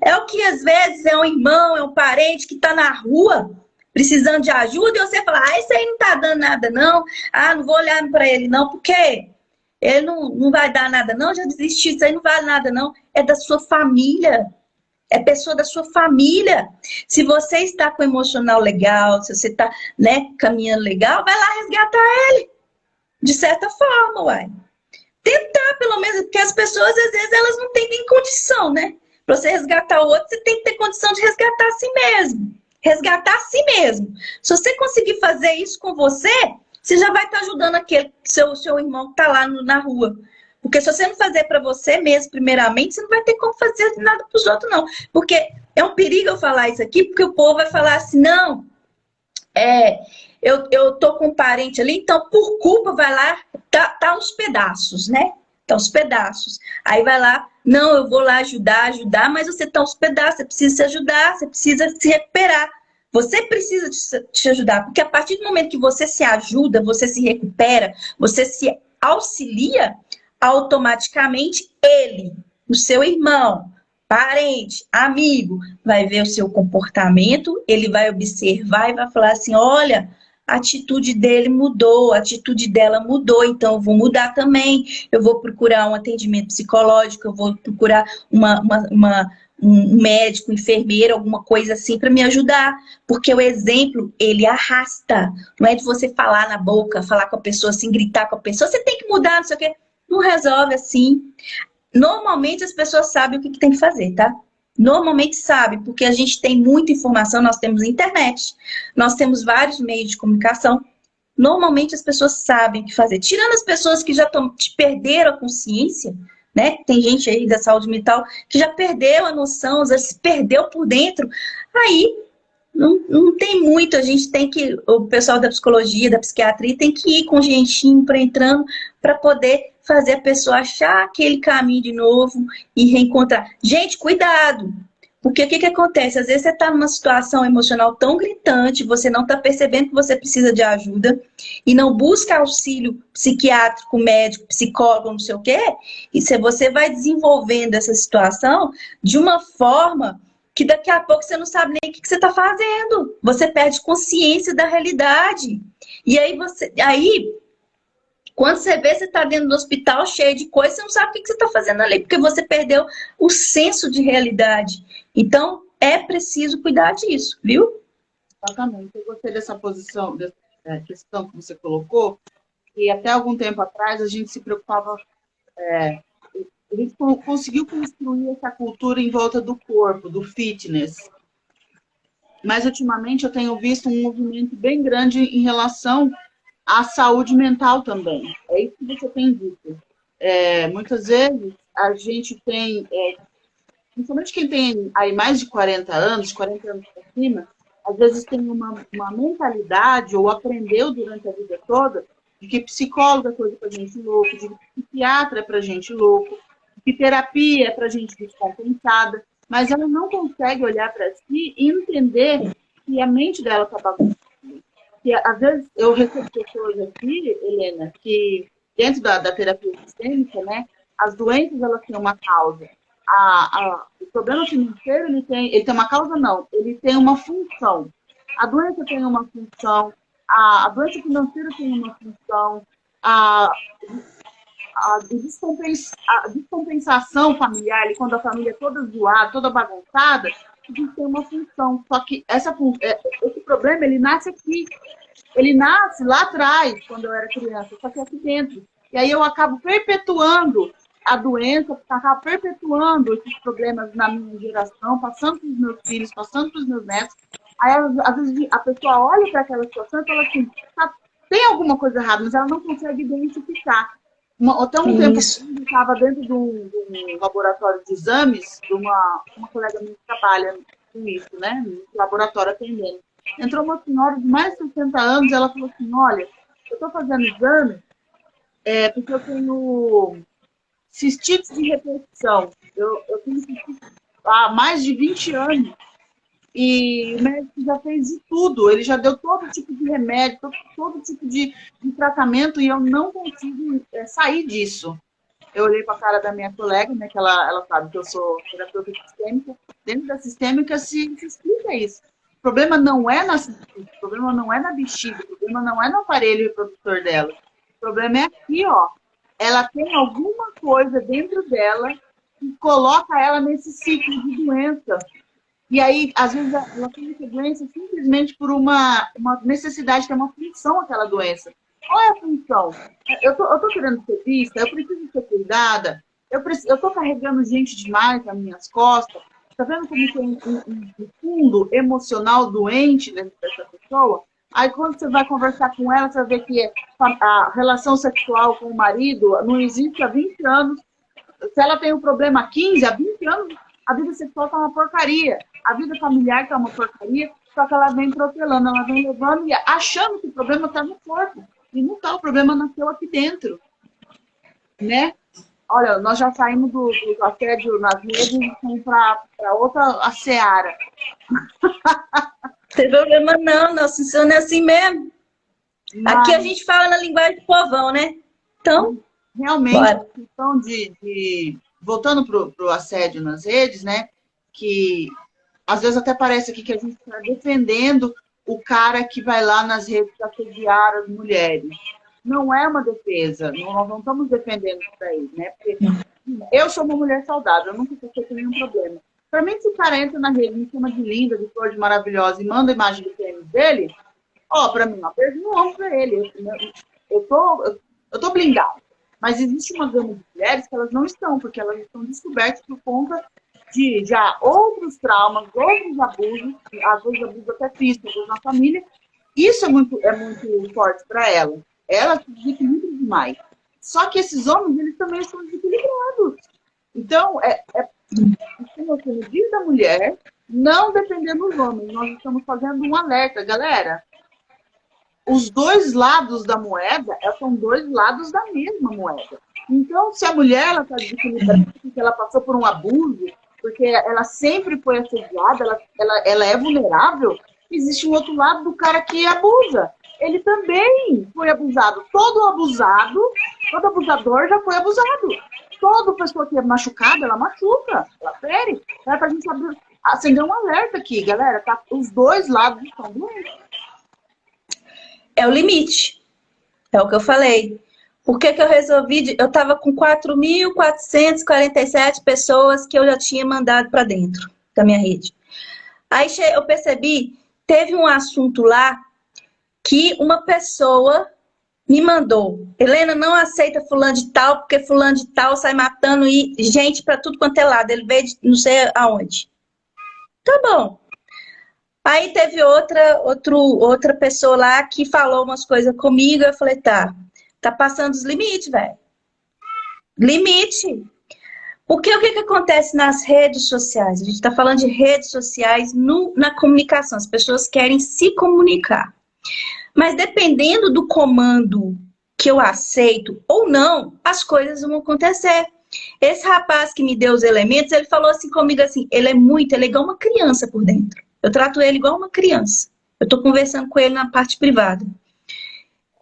É o que às vezes é um irmão, é um parente que tá na rua, precisando de ajuda, e você fala, isso aí não tá dando nada não, não vou olhar para ele não, porque ele não vai dar nada não, já desisti, isso aí não vale nada não. É da sua família. É pessoa da sua família. Se você está com emocional legal, se você está, né, caminhando legal, vai lá resgatar ele. De certa forma, uai. Tentar, pelo menos, porque as pessoas, às vezes, elas não têm nem condição, né? Para você resgatar o outro, você tem que ter condição de resgatar a si mesmo. Resgatar a si mesmo. Se você conseguir fazer isso com você, você já vai estar ajudando aquele seu irmão que está lá na rua. Porque se você não fazer para você mesmo, primeiramente, você não vai ter como fazer nada para os outros, não. Porque é um perigo eu falar isso aqui, porque o povo vai falar assim, não, eu tô com um parente ali, então por culpa vai lá, tá uns pedaços, né? Tá uns pedaços. Aí vai lá, não, eu vou lá ajudar, mas você tá uns pedaços, você precisa se ajudar, você precisa se recuperar. Você precisa te ajudar, porque a partir do momento que você se ajuda, você se recupera, você se auxilia, automaticamente ele, o seu irmão, parente, amigo, vai ver o seu comportamento, ele vai observar e vai falar assim, olha, a atitude dele mudou, a atitude dela mudou, então eu vou mudar também, eu vou procurar um atendimento psicológico, eu vou procurar um médico, um enfermeiro, alguma coisa assim para me ajudar, porque o exemplo, ele arrasta, não é de você falar na boca, falar com a pessoa assim, gritar com a pessoa, você tem que mudar, não sei o quê. Não resolve assim. Normalmente as pessoas sabem o que tem que fazer, tá? Normalmente sabem, porque a gente tem muita informação, nós temos internet, nós temos vários meios de comunicação. Normalmente as pessoas sabem o que fazer. Tirando as pessoas que já perderam a consciência, né? Tem gente aí da saúde mental que já perdeu a noção, já se perdeu por dentro. Aí não tem muito, a gente tem que, o pessoal da psicologia, da psiquiatria, tem que ir com jeitinho para entrando para poder fazer a pessoa achar aquele caminho de novo e reencontrar. Gente, cuidado! Porque o que acontece? Às vezes você está numa situação emocional tão gritante, você não está percebendo que você precisa de ajuda e não busca auxílio psiquiátrico, médico, psicólogo, não sei o quê, e se você vai desenvolvendo essa situação de uma forma que daqui a pouco você não sabe nem o que você está fazendo. Você perde consciência da realidade. E aí quando você vê, você está dentro do hospital cheio de coisa, você não sabe o que você está fazendo ali, porque você perdeu o senso de realidade. Então, é preciso cuidar disso, viu? Exatamente. Eu gostei dessa posição, dessa questão que você colocou, e até algum tempo atrás a gente se preocupava, a gente conseguiu construir essa cultura em volta do corpo, do fitness. Mas, ultimamente, eu tenho visto um movimento bem grande em relação à saúde mental também. É isso que você tem dito. Muitas vezes, a gente tem, principalmente quem tem aí mais de 40 anos para cima, às vezes tem uma mentalidade, ou aprendeu durante a vida toda, de que psicólogo é coisa para gente louco, de que psiquiatra é para gente louco, que terapia é para gente descompensada, mas ela não consegue olhar para si e entender que a mente dela está bagunçada. Que, às vezes, eu recebo pessoas aqui, Helena, que dentro da terapia sistêmica, né, as doenças elas têm uma causa. O problema financeiro, ele tem uma causa, não, ele tem uma função. A doença tem uma função, a doença financeira tem uma função, a descompensação familiar, e quando a família é toda zoada, toda bagunçada, isso tem uma função. Só que esse problema, ele nasce aqui. Ele nasce lá atrás, quando eu era criança, só que aqui dentro. E aí eu acabo perpetuando a doença, acabo perpetuando esses problemas na minha geração, passando para os meus filhos, passando para os meus netos. Aí, às vezes, a pessoa olha para aquela situação e fala assim, tem alguma coisa errada, mas ela não consegue identificar. Até um tempo eu estava dentro de um laboratório de exames, de uma colega minha que trabalha com isso, né? No laboratório atendendo. Entrou uma senhora de mais de 60 anos, ela falou assim, olha, eu estou fazendo exame porque eu tenho cistite de repetição. Eu tenho cistite há mais de 20 anos. E o médico já fez de tudo, ele já deu todo tipo de remédio, todo tipo de tratamento, e eu não consigo sair disso. Eu olhei para a cara da minha colega, né, que ela sabe que eu sou terapeuta sistêmica. Dentro da sistêmica se explica isso. O problema não é na cistite, o problema não é na bexiga, o problema não é no aparelho reprodutor dela. O problema é aqui, ó. Ela tem alguma coisa dentro dela que coloca ela nesse ciclo de doença. E aí, às vezes, ela tem essa doença simplesmente por uma necessidade, ter uma função aquela doença. Qual é a função? Eu tô querendo ser vista, eu preciso ser cuidada, eu tô carregando gente demais nas minhas costas. Tá vendo como tem um fundo emocional doente dentro dessa pessoa? Aí, quando você vai conversar com ela, você vai ver que a relação sexual com o marido não existe há 20 anos. Se ela tem um problema há 15, há 20 anos, a vida sexual tá uma porcaria. A vida familiar tá uma porcaria, só que ela vem protelando, ela vem levando e achando que o problema tá no corpo. E não tá, o problema nasceu aqui dentro. Né? Olha, nós já saímos do assédio nas redes e fomos para outra seara. Não tem problema não, nosso funciona assim mesmo. Mas... aqui a gente fala na linguagem do povão, né? Então, realmente, bora. A questão voltando para o assédio nas redes, né? Que às vezes até parece aqui que a gente está defendendo o cara que vai lá nas redes assediar as mulheres. Não é uma defesa, nós não estamos defendendo isso aí, né? Porque eu sou uma mulher saudável, eu nunca passei por nenhum problema. Para mim, se o cara entra na rede, me chama de linda, de flor, de maravilhosa e manda a imagem do tênis dele, para mim, uma beijo no ombro para ele. Eu tô blindada. Mas existe uma gama de mulheres que elas não estão, porque elas estão descobertas por conta de já outros traumas, outros abusos, às vezes abusos até físicos na família. Isso é muito forte para ela. Ela se desequilibra demais. Só que esses homens, eles também estão desequilibrados. Então, no dia da mulher, não dependendo dos homens. Nós estamos fazendo um alerta, galera. Os dois lados da moeda são dois lados da mesma moeda. Então, se a mulher está desequilibrada, porque ela passou por um abuso, porque ela sempre foi assediada, ela é vulnerável, existe um outro lado do cara que abusa. Ele também foi abusado. Todo abusador já foi abusado. Toda pessoa que é machucada, ela machuca, ela fere. É pra gente acender um alerta aqui, galera. Tá? Os dois lados estão doentes. É o limite. É o que eu falei. Por que eu resolvi? Eu estava com 4.447 pessoas que eu já tinha mandado para dentro da minha rede. Aí eu percebi, teve um assunto lá que uma pessoa me mandou. Helena, não aceita fulano de tal, porque fulano de tal sai matando gente para tudo quanto é lado. Ele veio de não sei aonde. Tá bom. Aí teve outra pessoa lá que falou umas coisas comigo. Eu falei, tá passando os limites, velho. Limite. Porque o que acontece nas redes sociais? A gente está falando de redes sociais na comunicação. As pessoas querem se comunicar. Mas dependendo do comando que eu aceito ou não, as coisas vão acontecer. Esse rapaz que me deu os elementos, ele falou assim comigo assim, ele é igual uma criança por dentro. Eu trato ele igual uma criança. Eu tô conversando com ele na parte privada.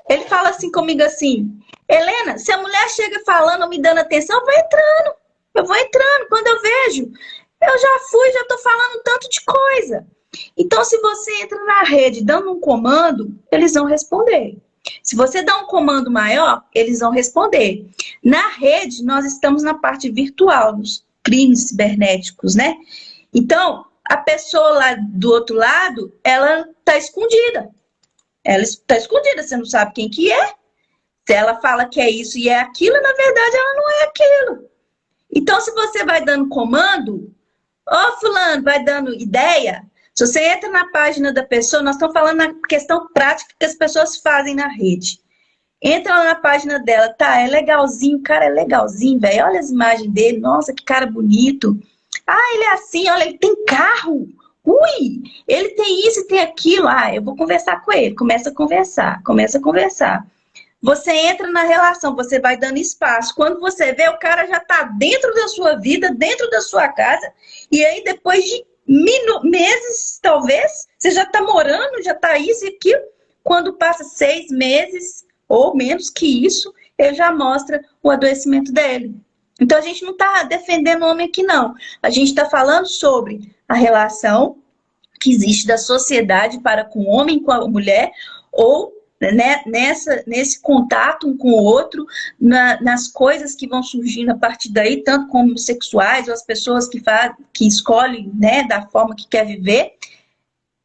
Ele fala assim comigo assim, Helena, se a mulher chega falando, me dando atenção, eu vou entrando. Quando eu vejo, eu já tô falando tanto de coisa. Então, se você entra na rede dando um comando, eles vão responder. Se você dá um comando maior, eles vão responder. Na rede, nós estamos na parte virtual, nos crimes cibernéticos, né? Então, a pessoa lá do outro lado, ela está escondida. Ela está escondida, você não sabe quem que é. Se ela fala que é isso e é aquilo, na verdade ela não é aquilo. Então, se você vai dando comando, fulano, vai dando ideia, se você entra na página da pessoa, nós estamos falando na questão prática que as pessoas fazem na rede. Entra lá na página dela, tá, é legalzinho, o cara é legalzinho, velho, olha as imagens dele, nossa, que cara bonito. Ah, ele é assim, olha, ele tem carro. Ui, ele tem isso e tem aquilo. Ah, eu vou conversar com ele. Começa a conversar. Você entra na relação, você vai dando espaço. Quando você vê, o cara já está dentro da sua vida, dentro da sua casa. E aí, depois de meses, talvez, você já está morando, já está isso e aquilo. Quando passa 6 meses, ou menos que isso, ele já mostra o adoecimento dele. Então, a gente não está defendendo o homem aqui, não. A gente está falando sobre a relação que existe da sociedade para com o homem, com a mulher, ou né, nesse contato um com o outro, nas coisas que vão surgindo a partir daí, tanto como os sexuais, ou as pessoas que escolhem, né, da forma que quer viver,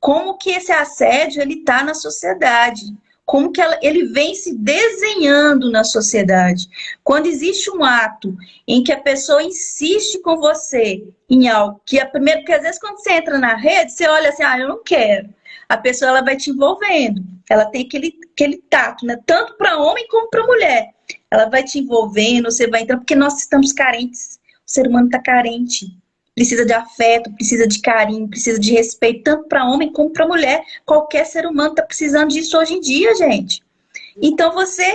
como que esse assédio ele está na sociedade, como que ele vem se desenhando na sociedade. Quando existe um ato em que a pessoa insiste com você em algo, que é primeiro, porque às vezes quando você entra na rede, você olha assim, eu não quero. A pessoa ela vai te envolvendo, ela tem aquele tato, né? Tanto para homem como para mulher. Ela vai te envolvendo, você vai entrando, porque nós estamos carentes. O ser humano está carente. Precisa de afeto, precisa de carinho, precisa de respeito, tanto para homem como para mulher. Qualquer ser humano está precisando disso hoje em dia, gente. Então você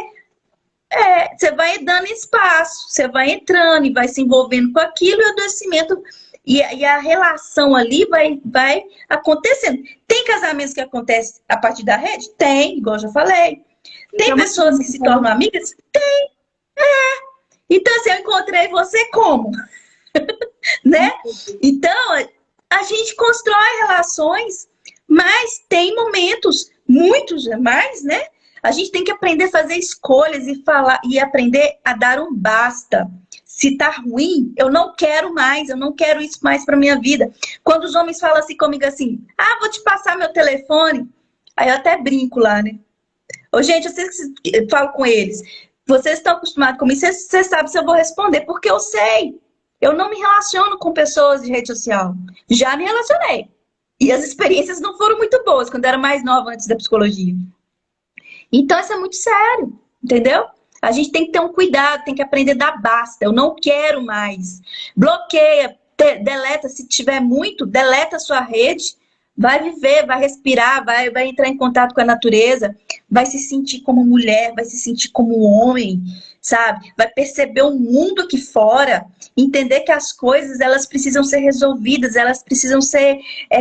vai dando espaço, você vai entrando e vai se envolvendo com aquilo e o adoecimento e a relação ali vai acontecendo. Tem casamentos que acontecem a partir da rede? Tem, igual eu já falei. Tem pessoas que se tornam amigas? Tem. Então, assim, eu encontrei você como? Né? Então, a gente constrói relações, mas tem momentos, muitos mais, né? A gente tem que aprender a fazer escolhas e falar e aprender a dar um basta. Se tá ruim, eu não quero mais, eu não quero isso mais para minha vida. Quando os homens falam assim comigo assim, vou te passar meu telefone, aí eu até brinco lá, né? Ô, gente, eu falo com eles, vocês estão acostumados comigo, vocês sabem se eu vou responder, porque eu sei. Eu não me relaciono com pessoas de rede social. Já me relacionei. E as experiências não foram muito boas, quando eu era mais nova, antes da psicologia. Então, isso é muito sério, entendeu? A gente tem que ter um cuidado, tem que aprender a dar basta. Eu não quero mais. Bloqueia, deleta, se tiver muito, deleta a sua rede. Vai viver, vai respirar, vai entrar em contato com a natureza, vai se sentir como mulher, vai se sentir como homem, sabe? Vai perceber o mundo aqui fora, entender que as coisas, elas precisam ser resolvidas, elas precisam ser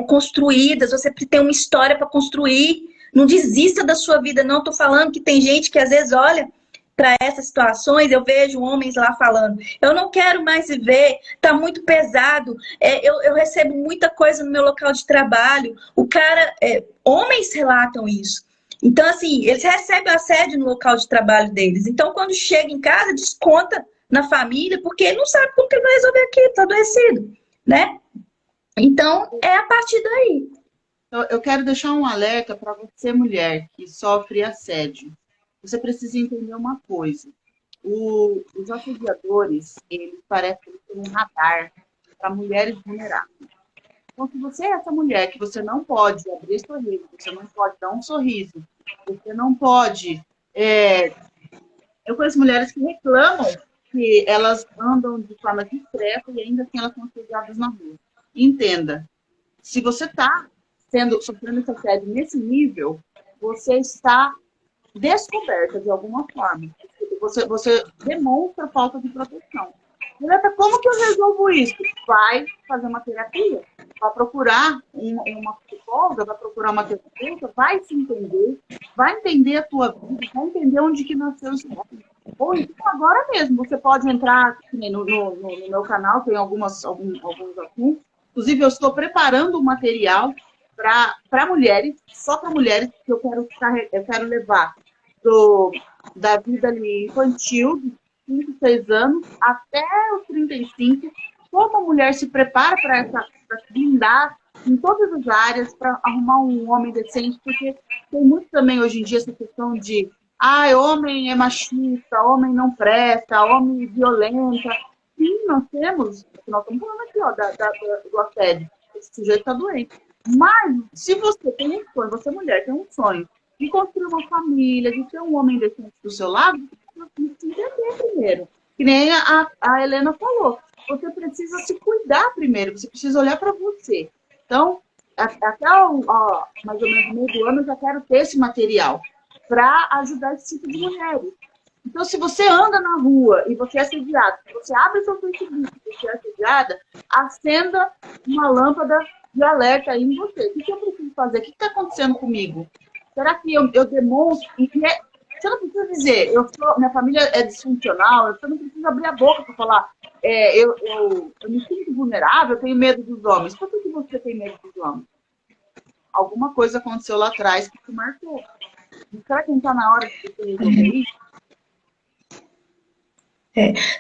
construídas, você tem uma história para construir. Não desista da sua vida, não. Estou falando que tem gente que às vezes olha para essas situações, eu vejo homens lá falando, eu não quero mais viver, tá muito pesado, eu recebo muita coisa no meu local de trabalho. O cara, homens relatam isso. Então, assim, eles recebem assédio no local de trabalho deles. Então, quando chega em casa, desconta na família, porque ele não sabe como que ele vai resolver aquilo, tá adoecido, né? Então, é a partir daí. Eu quero deixar um alerta para você, mulher, que sofre assédio. Você precisa entender uma coisa. Os assediadores, eles parecem ter um radar para mulheres vulneráveis. Então, se você é essa mulher que você não pode abrir sorriso, você não pode dar um sorriso, você não pode... Eu conheço mulheres que reclamam que elas andam de forma discreta e ainda assim elas são assediadas na rua. Entenda, se você está sofrendo esse assédio nesse nível, você está descoberta de alguma forma. Você demonstra falta de proteção. Mulher, como que eu resolvo isso? Vai fazer uma terapia, vai procurar uma psicóloga, vai procurar uma terapeuta, vai se entender, vai entender a tua vida, vai entender onde que nasceu isso. Ou então, agora mesmo, você pode entrar no meu canal, tem alguns assuntos. Inclusive, eu estou preparando um material para mulheres, só para mulheres, que eu quero levar da vida ali infantil, de 5, 6 anos, até os 35, como a mulher se prepara para se blindar em todas as áreas, para arrumar um homem decente, porque tem muito também hoje em dia essa questão de homem é machista, homem não presta, homem violenta. Sim, nós estamos falando aqui, ó, do assédio. Esse sujeito está doente. Mas, se você tem um sonho, você mulher tem um sonho de construir uma família, de ter um homem decente do seu lado, você tem que se entender primeiro. Que nem a Helena falou. Você precisa se cuidar primeiro, você precisa olhar para você. Então, até mais ou menos no meio do ano, eu já quero ter esse material para ajudar esse tipo de mulheres. Então, se você anda na rua e você é assediada, se você abre seu Facebook e você é assediada, acenda uma lâmpada de alerta aí em você. O que eu preciso fazer? O que está acontecendo comigo? Será que eu demonstro? Você não precisa dizer, minha família é disfuncional, você não precisa abrir a boca para falar, eu me sinto vulnerável, eu tenho medo dos homens. Por que você tem medo dos homens? Alguma coisa aconteceu lá atrás que te marcou. Será que não está na hora de você resolver isso?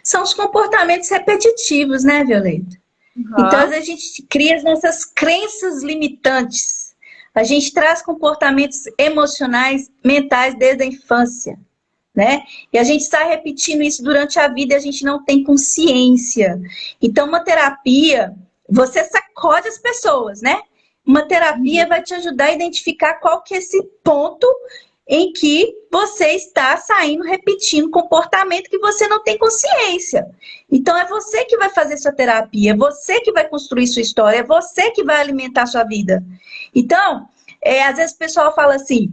São os comportamentos repetitivos, né, Violeta? Uhum. Então, às vezes, a gente cria as nossas crenças limitantes. A gente traz comportamentos emocionais, mentais desde a infância, né? E a gente está repetindo isso durante a vida e a gente não tem consciência. Então, uma terapia, você sacode as pessoas, né? Uma terapia vai te ajudar a identificar qual que é esse ponto em que você está saindo, repetindo comportamento que você não tem consciência. Então, é você que vai fazer sua terapia, é você que vai construir sua história, é você que vai alimentar sua vida. Então, às vezes o pessoal fala assim,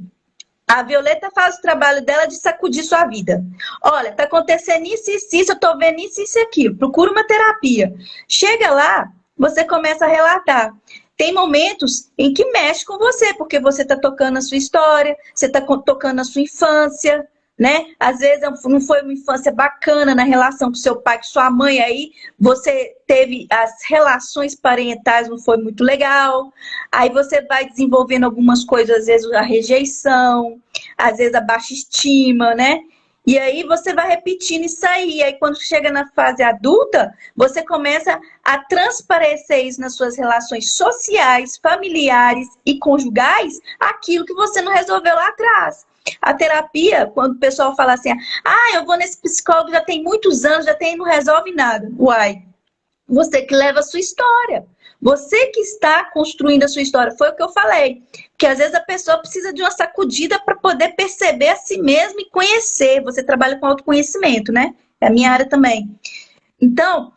a Violeta faz o trabalho dela de sacudir sua vida. Olha, tá acontecendo isso, eu tô vendo isso e aquilo. Procura uma terapia. Chega lá, você começa a relatar. Tem momentos em que mexe com você, porque você está tocando a sua história, você está tocando a sua infância, né? Às vezes não foi uma infância bacana na relação com seu pai, com sua mãe, aí você teve as relações parentais, não foi muito legal. Aí você vai desenvolvendo algumas coisas, às vezes a rejeição, às vezes a baixa estima, né? E aí você vai repetindo isso aí. E aí quando chega na fase adulta, você começa a transparecer isso nas suas relações sociais, familiares e conjugais, aquilo que você não resolveu lá atrás. A terapia, quando o pessoal fala assim, eu vou nesse psicólogo já tem muitos anos, não resolve nada. Uai, você que leva a sua história. Você que está construindo a sua história. Foi o que eu falei. Porque às vezes a pessoa precisa de uma sacudida para poder perceber a si mesma e conhecer. Você trabalha com autoconhecimento, né? É a minha área também. Então,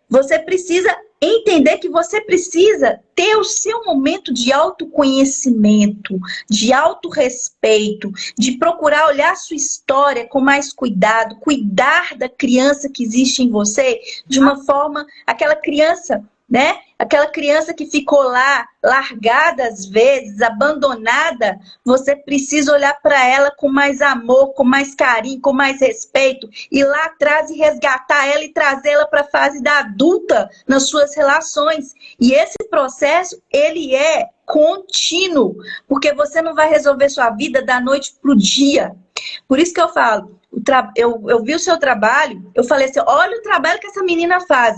você precisa entender que você precisa ter o seu momento de autoconhecimento, de autorrespeito, de procurar olhar a sua história com mais cuidado, cuidar da criança que existe em você de uma forma, aquela criança, né? Aquela criança que ficou lá, largada às vezes, abandonada, você precisa olhar para ela com mais amor, com mais carinho, com mais respeito, ir lá atrás e resgatar ela e trazê-la para a fase da adulta nas suas relações. E esse processo, ele é contínuo, porque você não vai resolver sua vida da noite para o dia. Por isso que eu falo, eu vi o seu trabalho, eu falei assim, olha o trabalho que essa menina faz,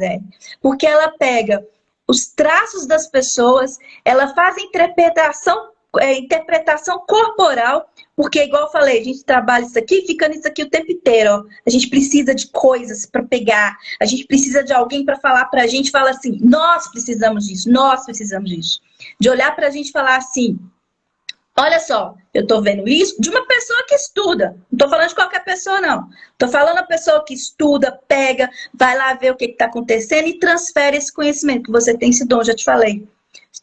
porque ela pega os traços das pessoas, ela faz interpretação corporal, porque igual eu falei, a gente trabalha isso aqui, fica nisso aqui o tempo inteiro, ó. A gente precisa de coisas para pegar, a gente precisa de alguém para falar pra gente, fala assim, nós precisamos disso, de olhar pra gente e falar assim, olha só, eu tô vendo isso de uma pessoa que estuda. Não tô falando de qualquer pessoa, não. Tô falando a pessoa que estuda, pega, vai lá ver o que tá acontecendo e transfere esse conhecimento, que você tem esse dom, já te falei.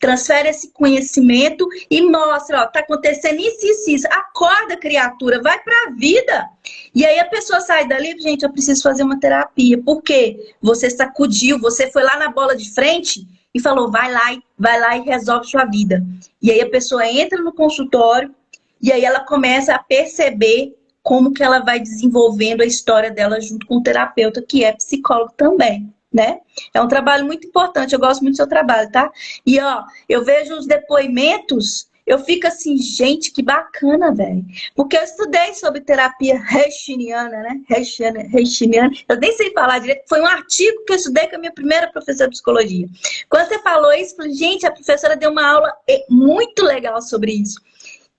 Transfere esse conhecimento e mostra, ó, tá acontecendo isso. Acorda, criatura, vai pra vida. E aí a pessoa sai dali, gente, eu preciso fazer uma terapia. Por quê? Você sacudiu, você foi lá na bola de frente e falou, vai lá e resolve sua vida. E aí a pessoa entra no consultório e aí ela começa a perceber como que ela vai desenvolvendo a história dela junto com o terapeuta, que é psicólogo também, né? É um trabalho muito importante, eu gosto muito do seu trabalho, tá? E ó, eu vejo os depoimentos, eu fico assim, gente, que bacana, velho. Porque eu estudei sobre terapia reichiniana, né? Reichiniana. Eu nem sei falar direito. Foi um artigo que eu estudei com a minha primeira professora de psicologia. Quando você falou isso, eu falei, gente, a professora deu uma aula muito legal sobre isso.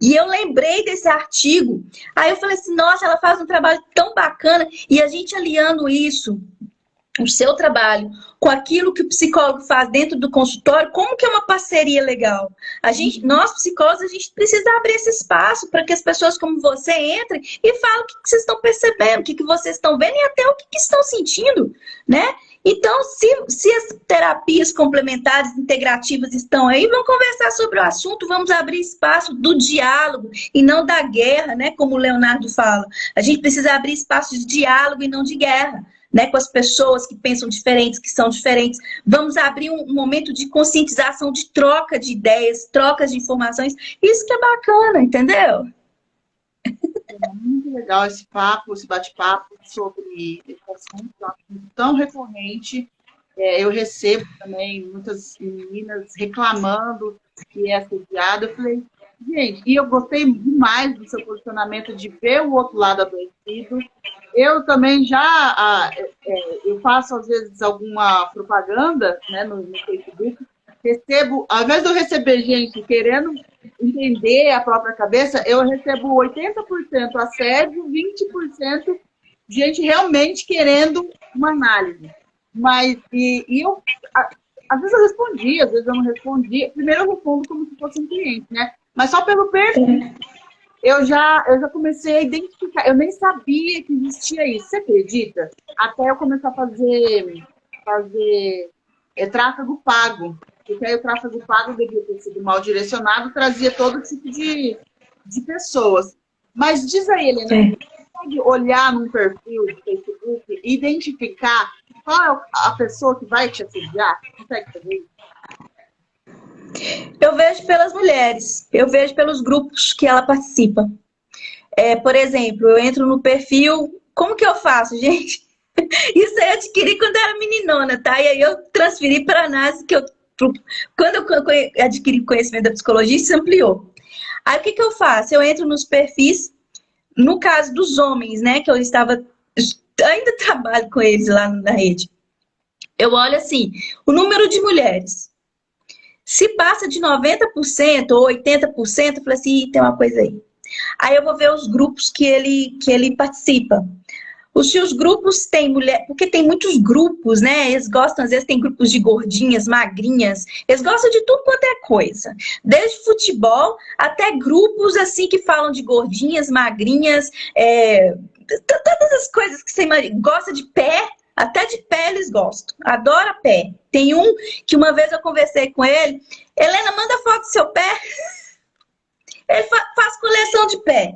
E eu lembrei desse artigo. Aí eu falei assim, nossa, ela faz um trabalho tão bacana. E a gente aliando isso, o seu trabalho, com aquilo que o psicólogo faz dentro do consultório, como que é uma parceria legal? Nós, psicólogos, a gente precisa abrir esse espaço para que as pessoas como você entrem e falem o que vocês estão percebendo, o que vocês estão vendo e até o que estão sentindo, né? Então, se as terapias complementares, integrativas estão aí, vamos conversar sobre o assunto, vamos abrir espaço do diálogo e não da guerra, né? Como o Leonardo fala. A gente precisa abrir espaço de diálogo e não de guerra, né? Com as pessoas que pensam diferentes, que são diferentes. Vamos abrir um momento de conscientização, de troca de ideias, trocas de informações. Isso que é bacana, entendeu? É muito legal esse papo, esse bate-papo sobre esse assunto, que é um assunto tão recorrente. Eu recebo também muitas meninas reclamando que é assediada. Eu falei, gente, e eu gostei demais do seu posicionamento de ver o outro lado adoecido. Eu também eu faço às vezes alguma propaganda, né, no Facebook, recebo, ao invés de eu receber gente querendo entender a própria cabeça, eu recebo 80% assédio, 20% gente realmente querendo uma análise. Mas, às vezes eu respondi, às vezes eu não respondi. Primeiro eu respondo como se fosse um cliente, né? Mas só pelo perfil. Eu já comecei a identificar, eu nem sabia que existia isso, você acredita? Até eu começar a fazer tráfego pago. Porque aí o tráfego pago devia ter sido mal direcionado, trazia todo tipo de pessoas. Mas diz aí, Helena, você pode olhar num perfil de Facebook e identificar qual é a pessoa que vai te assediar? Consegue fazer isso? Eu vejo pelas mulheres, eu vejo pelos grupos que ela participa. Por exemplo, eu entro no perfil, como que eu faço, gente? Isso aí eu adquiri quando eu era meninona, tá? E aí eu transferi para a análise, quando eu adquiri conhecimento da psicologia, isso ampliou. Aí o que eu faço? Eu entro nos perfis, no caso dos homens, né? Que eu ainda trabalho com eles lá na rede. Eu olho assim, o número de mulheres. Se passa de 90% ou 80%, eu falo assim, tem uma coisa aí. Aí eu vou ver os grupos que ele participa. Se os grupos têm mulher, porque tem muitos grupos, né? Eles gostam, às vezes tem grupos de gordinhas, magrinhas, eles gostam de tudo quanto é coisa. Desde futebol até grupos assim que falam de gordinhas, magrinhas, todas as coisas que você imagina. Gosta de pé, até de pé eles gostam. Adora pé. Tem um que uma vez eu conversei com ele, Helena, manda foto do seu pé. Ele faz coleção de pé.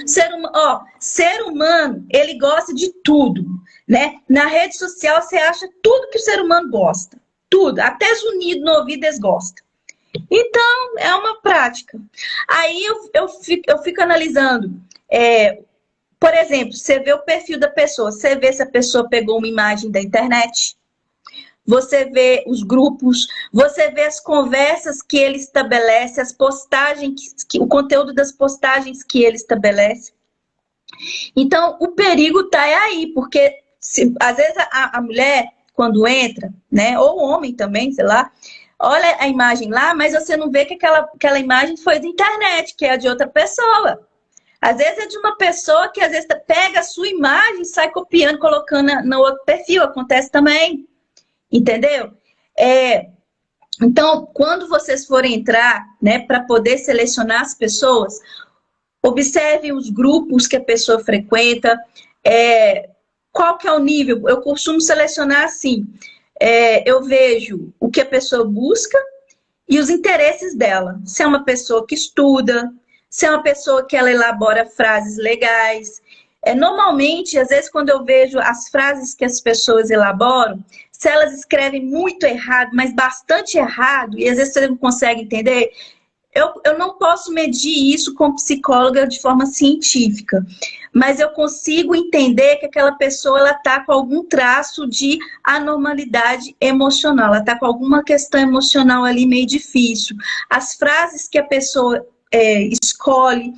Ser humano, ele gosta de tudo, né? Na rede social você acha tudo que o ser humano gosta. Tudo, até zunido no ouvido eles gostam. Então, é uma prática. Aí eu fico analisando. Por exemplo, você vê o perfil da pessoa, você vê se a pessoa pegou uma imagem da internet, você vê os grupos, você vê as conversas que ele estabelece, as postagens, o conteúdo das postagens que ele estabelece. Então, o perigo está aí, porque às vezes a mulher, quando entra, né, ou o homem também, sei lá, olha a imagem lá, mas você não vê que aquela imagem foi da internet, que é de outra pessoa. Às vezes é de uma pessoa que às vezes pega a sua imagem e sai copiando, colocando no outro perfil, acontece também. Entendeu? Então, quando vocês forem entrar, né, para poder selecionar as pessoas, observem os grupos que a pessoa frequenta, qual que é o nível. Eu costumo selecionar assim, eu vejo o que a pessoa busca e os interesses dela. Se é uma pessoa que estuda, se é uma pessoa que ela elabora frases legais. Normalmente, às vezes, quando eu vejo as frases que as pessoas elaboram, se elas escrevem muito errado, mas bastante errado, e às vezes você não consegue entender, eu não posso medir isso como psicóloga de forma científica, mas eu consigo entender que aquela pessoa ela está com algum traço de anormalidade emocional, ela está com alguma questão emocional ali meio difícil. As frases que a pessoa escolhe,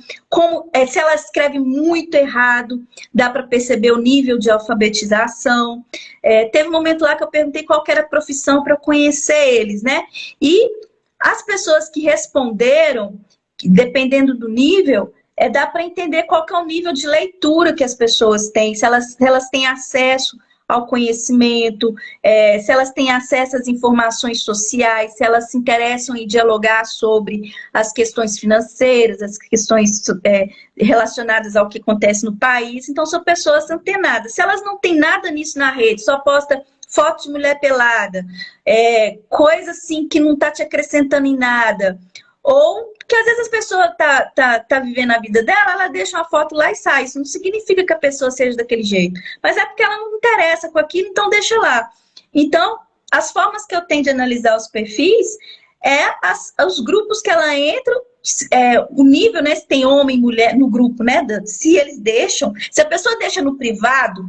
se ela escreve muito errado, dá para perceber o nível de alfabetização. Teve um momento lá que eu perguntei qual que era a profissão para eu conhecer eles, né? E as pessoas que responderam, dependendo do nível, dá para entender qual que é o nível de leitura que as pessoas têm, se elas têm acesso ao conhecimento, se elas têm acesso às informações sociais, se elas se interessam em dialogar sobre as questões financeiras, as questões relacionadas ao que acontece no país. Então, são pessoas antenadas. Se elas não têm nada nisso na rede, só posta foto de mulher pelada, coisa assim que não está te acrescentando em nada, ou que às vezes a pessoa tá vivendo a vida dela, ela deixa uma foto lá e sai. Isso não significa que a pessoa seja daquele jeito. Mas é porque ela não interessa com aquilo, então deixa lá. Então, as formas que eu tenho de analisar os perfis os grupos que ela entra, o nível, né? Se tem homem e mulher no grupo, né? Se eles deixam, se a pessoa deixa no privado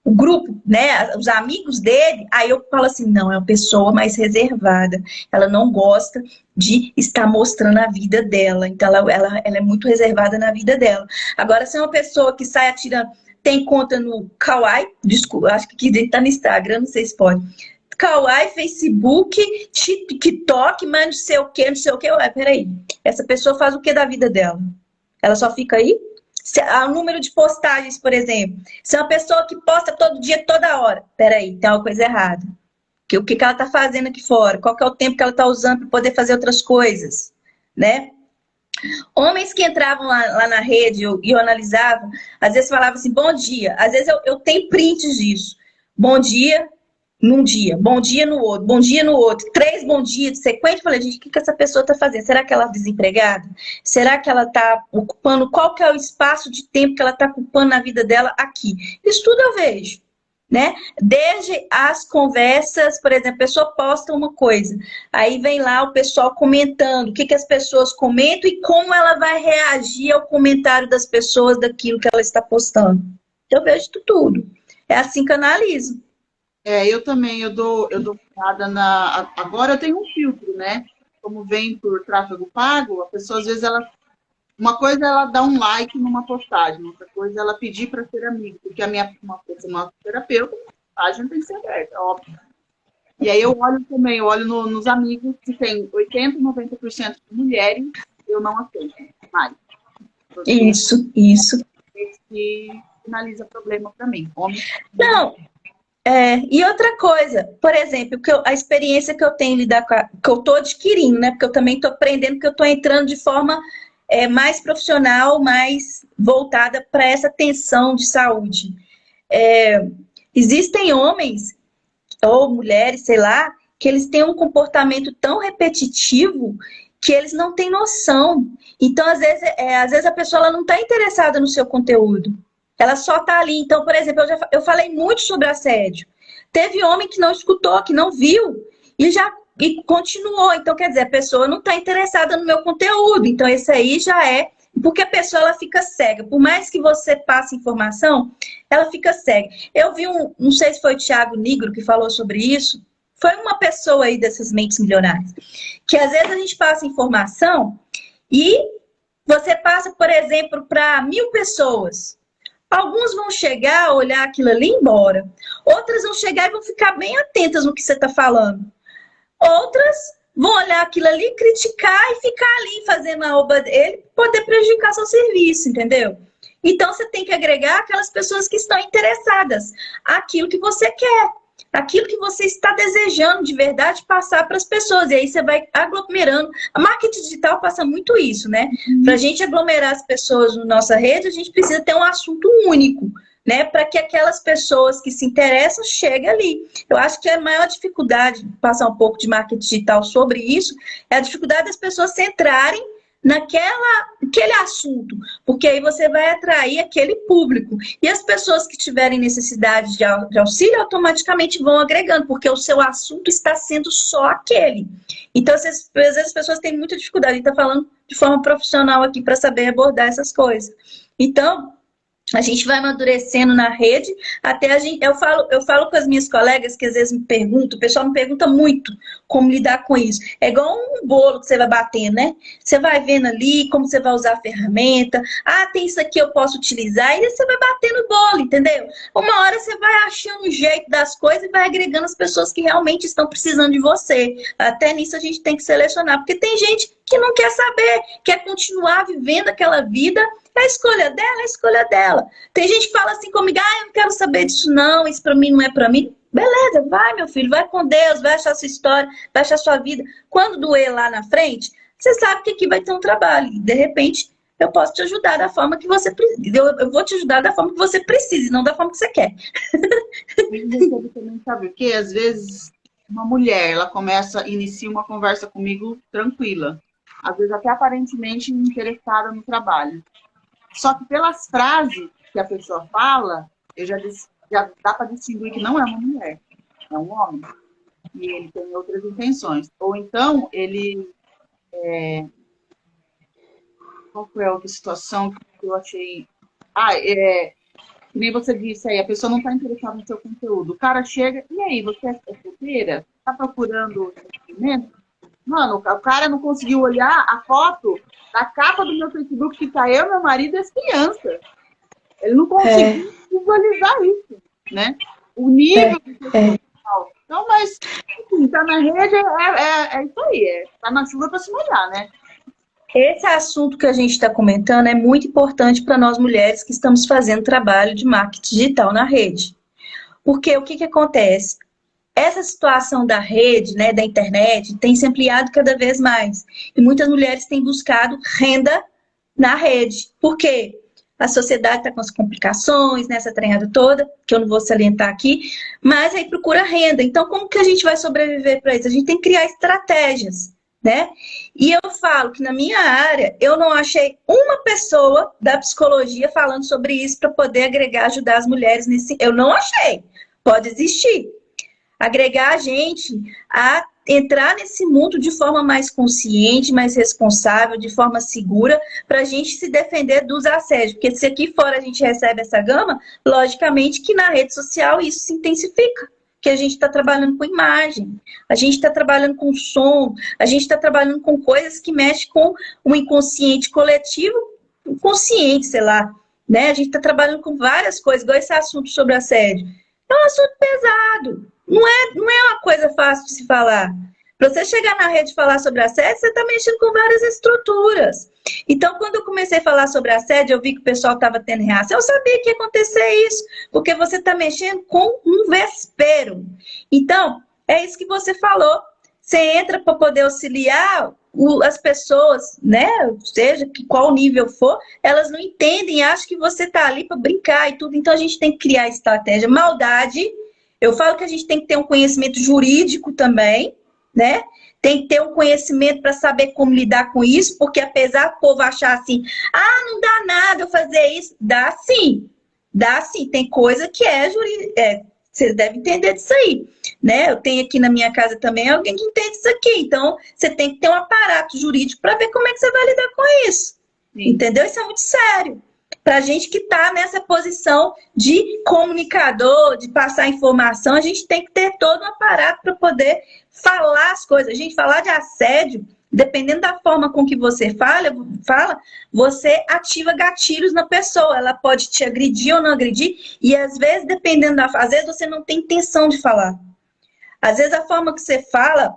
o grupo, né, os amigos dele, aí eu falo assim, não, é uma pessoa mais reservada, ela não gosta de estar mostrando a vida dela, então ela é muito reservada na vida dela. Agora, se é uma pessoa que sai atirando, tem conta no Kawaii, desculpa, acho que tá no Instagram, não sei se pode, Kawaii, Facebook, TikTok, mas não sei o que, peraí, essa pessoa faz o que da vida dela? Ela só fica aí? O número de postagens, por exemplo. Se é uma pessoa que posta todo dia, toda hora. Peraí, tem uma coisa errada. O que ela está fazendo aqui fora? Qual que é o tempo que ela está usando para poder fazer outras coisas? Né? Homens que entravam lá na rede e eu analisava, às vezes falavam assim, bom dia. Às vezes eu tenho prints disso. Bom dia num dia, bom dia no outro, bom dia no outro. 3 bom dias de sequência. Eu falei, gente, o que essa pessoa está fazendo? Será que ela é desempregada? Será que ela está ocupando? Qual que é o espaço de tempo que ela está ocupando na vida dela aqui? Isso tudo eu vejo, né? Desde as conversas, por exemplo, a pessoa posta uma coisa, aí vem lá o pessoal comentando, o que as pessoas comentam e como ela vai reagir ao comentário das pessoas daquilo que ela está postando. Eu vejo tudo. É assim que eu analiso. Eu também, eu dou olhada agora eu tenho um filtro, né? Como vem por tráfego pago, a pessoa às vezes uma coisa é ela dá um like numa postagem, outra coisa é ela pedir para ser amigo, porque uma terapeuta, a postagem tem que ser aberta, óbvio. E aí eu olho nos amigos que tem 80%, 90% de mulheres, eu não aceito mais. Isso. Que finaliza problema para mim. Homem. Não. E outra coisa, por exemplo, a experiência que eu tenho em lidar que eu estou adquirindo, né? Porque eu também estou aprendendo, porque eu estou entrando de forma mais profissional, mais voltada para essa atenção de saúde. Existem homens ou mulheres, sei lá, que eles têm um comportamento tão repetitivo que eles não têm noção. Então, às vezes a pessoa ela não está interessada no seu conteúdo. Ela só tá ali. Então, por exemplo, eu falei muito sobre assédio. Teve homem que não escutou, que não viu e continuou. Então, quer dizer, a pessoa não está interessada no meu conteúdo. Então, esse aí já é... Porque a pessoa ela fica cega. Por mais que você passe informação, ela fica cega. Eu vi não sei se foi o Thiago Nigro que falou sobre isso. Foi uma pessoa aí dessas mentes milionárias. Que às vezes a gente passa informação e você passa, por exemplo, para 1000 pessoas. Alguns vão chegar, olhar aquilo ali e ir embora. Outras vão chegar e vão ficar bem atentas no que você está falando. Outras vão olhar aquilo ali, criticar e ficar ali fazendo a oba dele, poder prejudicar seu serviço, entendeu? Então, você tem que agregar aquelas pessoas que estão interessadas, aquilo que você quer, aquilo que você está desejando de verdade passar para as pessoas. E aí você vai aglomerando. A marketing digital passa muito isso, né? Para a gente aglomerar as pessoas na nossa rede, a gente precisa ter um assunto único, né? Para que aquelas pessoas que se interessam cheguem ali. Eu acho que a maior dificuldade, passar um pouco de marketing digital sobre isso, é a dificuldade das pessoas centrarem naquele assunto, porque aí você vai atrair aquele público. E as pessoas que tiverem necessidade de auxílio automaticamente vão agregando, porque o seu assunto está sendo só aquele. Então, às vezes as pessoas têm muita dificuldade. A gente está falando de forma profissional aqui para saber abordar essas coisas. Então, a gente vai amadurecendo na rede, até a gente. Eu falo com as minhas colegas que às vezes me perguntam, o pessoal me pergunta muito como lidar com isso. É igual um bolo que você vai batendo, né? Você vai vendo ali como você vai usar a ferramenta. Ah, tem isso aqui eu posso utilizar, e você vai batendo o bolo, entendeu? Uma hora você vai achando o jeito das coisas e vai agregando as pessoas que realmente estão precisando de você. Até nisso a gente tem que selecionar, porque tem gente que não quer saber, quer continuar vivendo aquela vida. É a escolha dela, é a escolha dela. Tem gente que fala assim comigo, eu não quero saber disso não, isso pra mim não é pra mim. Beleza, vai meu filho, vai com Deus, vai achar sua história, vai achar sua vida. Quando doer lá na frente, você sabe que aqui vai ter um trabalho. E de repente, eu posso te ajudar da forma que você precisa. Eu vou te ajudar da forma que você precisa, não da forma que você quer. Você também sabe o quê? Às vezes, uma mulher, ela inicia uma conversa comigo tranquila. Às vezes até aparentemente interessada no trabalho. Só que pelas frases que a pessoa fala, já dá para distinguir que não é uma mulher, é um homem. E ele tem outras intenções. Ou então, ele... Qual foi a outra situação que eu achei... que nem você disse aí, a pessoa não está interessada no seu conteúdo. O cara chega, e aí, você é solteira? Está procurando relacionamento? Mano, o cara não conseguiu olhar a foto da capa do meu Facebook, que tá eu, meu marido e as crianças. Ele não conseguiu visualizar isso, né? O nível do pessoal. Então, mas, enfim, tá na rede, é isso aí. Tá na chuva para se molhar, né? Esse assunto que a gente está comentando é muito importante para nós mulheres que estamos fazendo trabalho de marketing digital na rede. Porque o que acontece? Essa situação da rede, né, da internet, tem se ampliado cada vez mais. E muitas mulheres têm buscado renda na rede. Por quê? A sociedade está com as complicações, nessa treinada toda, que eu não vou salientar aqui, mas aí procura renda. Então, como que a gente vai sobreviver para isso? A gente tem que criar estratégias, né? E eu falo que na minha área, eu não achei uma pessoa da psicologia falando sobre isso para poder agregar, ajudar as mulheres nesse... Eu não achei. Pode existir. Agregar a gente a entrar nesse mundo de forma mais consciente, mais responsável, de forma segura, para a gente se defender dos assédios. Porque se aqui fora a gente recebe essa gama, logicamente que na rede social isso se intensifica. Que a gente está trabalhando com imagem, a gente está trabalhando com som, a gente está trabalhando com coisas que mexem com o inconsciente coletivo, inconsciente, sei lá. Né? A gente está trabalhando com várias coisas, igual esse assunto sobre assédio. É um assunto pesado. Não é uma coisa fácil de se falar. Para você chegar na rede e falar sobre assédio, você está mexendo com várias estruturas. Então, quando eu comecei a falar sobre assédio, eu vi que o pessoal estava tendo reação. Eu sabia que ia acontecer isso, porque você está mexendo com um vespeiro. Então, é isso que você falou. Você entra para poder auxiliar as pessoas, né? Seja que qual nível for, elas não entendem, acham que você está ali para brincar e tudo. Então, a gente tem que criar estratégia. Maldade, eu falo que a gente tem que ter um conhecimento jurídico também, né? Tem que ter um conhecimento para saber como lidar com isso, porque apesar do povo achar assim, não dá nada eu fazer isso, dá sim. Dá sim, tem coisa que é jurídica. Vocês devem entender disso aí, né? Eu tenho aqui na minha casa também alguém que entende isso aqui. Então, você tem que ter um aparato jurídico para ver como é que você vai lidar com isso. Sim. Entendeu? Isso é muito sério. Para a gente que está nessa posição de comunicador, de passar informação, a gente tem que ter todo um aparato para poder falar as coisas. A gente falar de assédio, dependendo da forma com que você fala, você ativa gatilhos na pessoa. Ela pode te agredir ou não agredir. E às vezes, dependendo às vezes você não tem intenção de falar. Às vezes a forma que você fala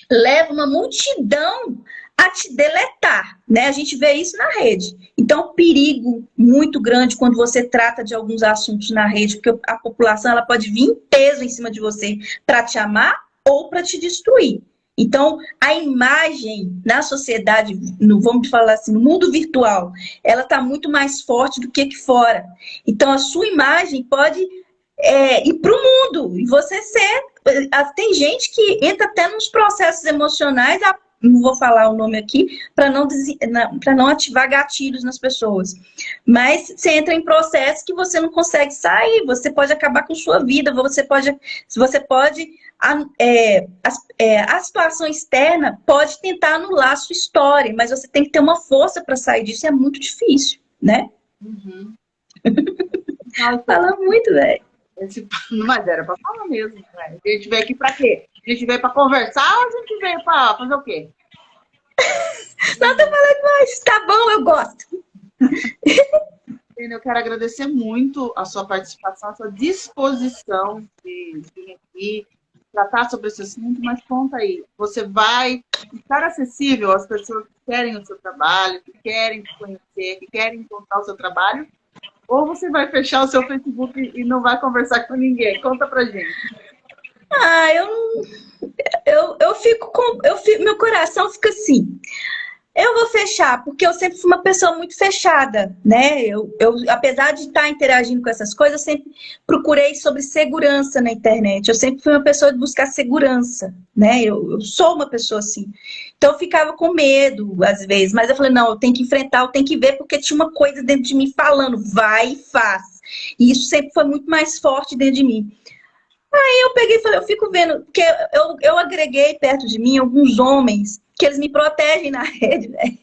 leva uma multidão a te deletar, né? A gente vê isso na rede. Então, perigo muito grande quando você trata de alguns assuntos na rede, porque a população ela pode vir em peso em cima de você para te amar ou para te destruir. Então, a imagem na sociedade, vamos falar assim, no mundo virtual, ela está muito mais forte do que aqui fora. Então, a sua imagem pode ir para o mundo e você ser... Tem gente que entra até nos processos emocionais a não vou falar o nome aqui, para não ativar gatilhos nas pessoas. Mas você entra em processo que você não consegue sair, você pode acabar com sua vida, a situação externa pode tentar anular a sua história, mas você tem que ter uma força para sair disso, é muito difícil, né? Uhum. Fala muito, velho. Mas era pra falar mesmo, né? A gente veio aqui pra quê? A gente veio pra conversar ou a gente veio pra fazer o quê? Não, tô falando mais. Tá bom, eu gosto. Eu quero agradecer muito a sua participação, a sua disposição de vir aqui, tratar sobre esse assunto, mas conta aí, você vai estar acessível às pessoas que querem o seu trabalho, que querem te conhecer, que querem encontrar o seu trabalho, ou você vai fechar o seu Facebook e não vai conversar com ninguém? Conta pra gente. Ah, meu coração fica assim. Eu vou fechar, porque eu sempre fui uma pessoa muito fechada, né? Apesar de estar interagindo com essas coisas, eu sempre procurei sobre segurança na internet. Eu sempre fui uma pessoa de buscar segurança, né? Eu sou uma pessoa assim. Então eu ficava com medo, às vezes, mas eu falei, não, eu tenho que enfrentar, eu tenho que ver, porque tinha uma coisa dentro de mim falando, vai e faz. E isso sempre foi muito mais forte dentro de mim. Aí eu peguei e falei, eu fico vendo, porque eu agreguei perto de mim alguns homens que eles me protegem na rede, velho.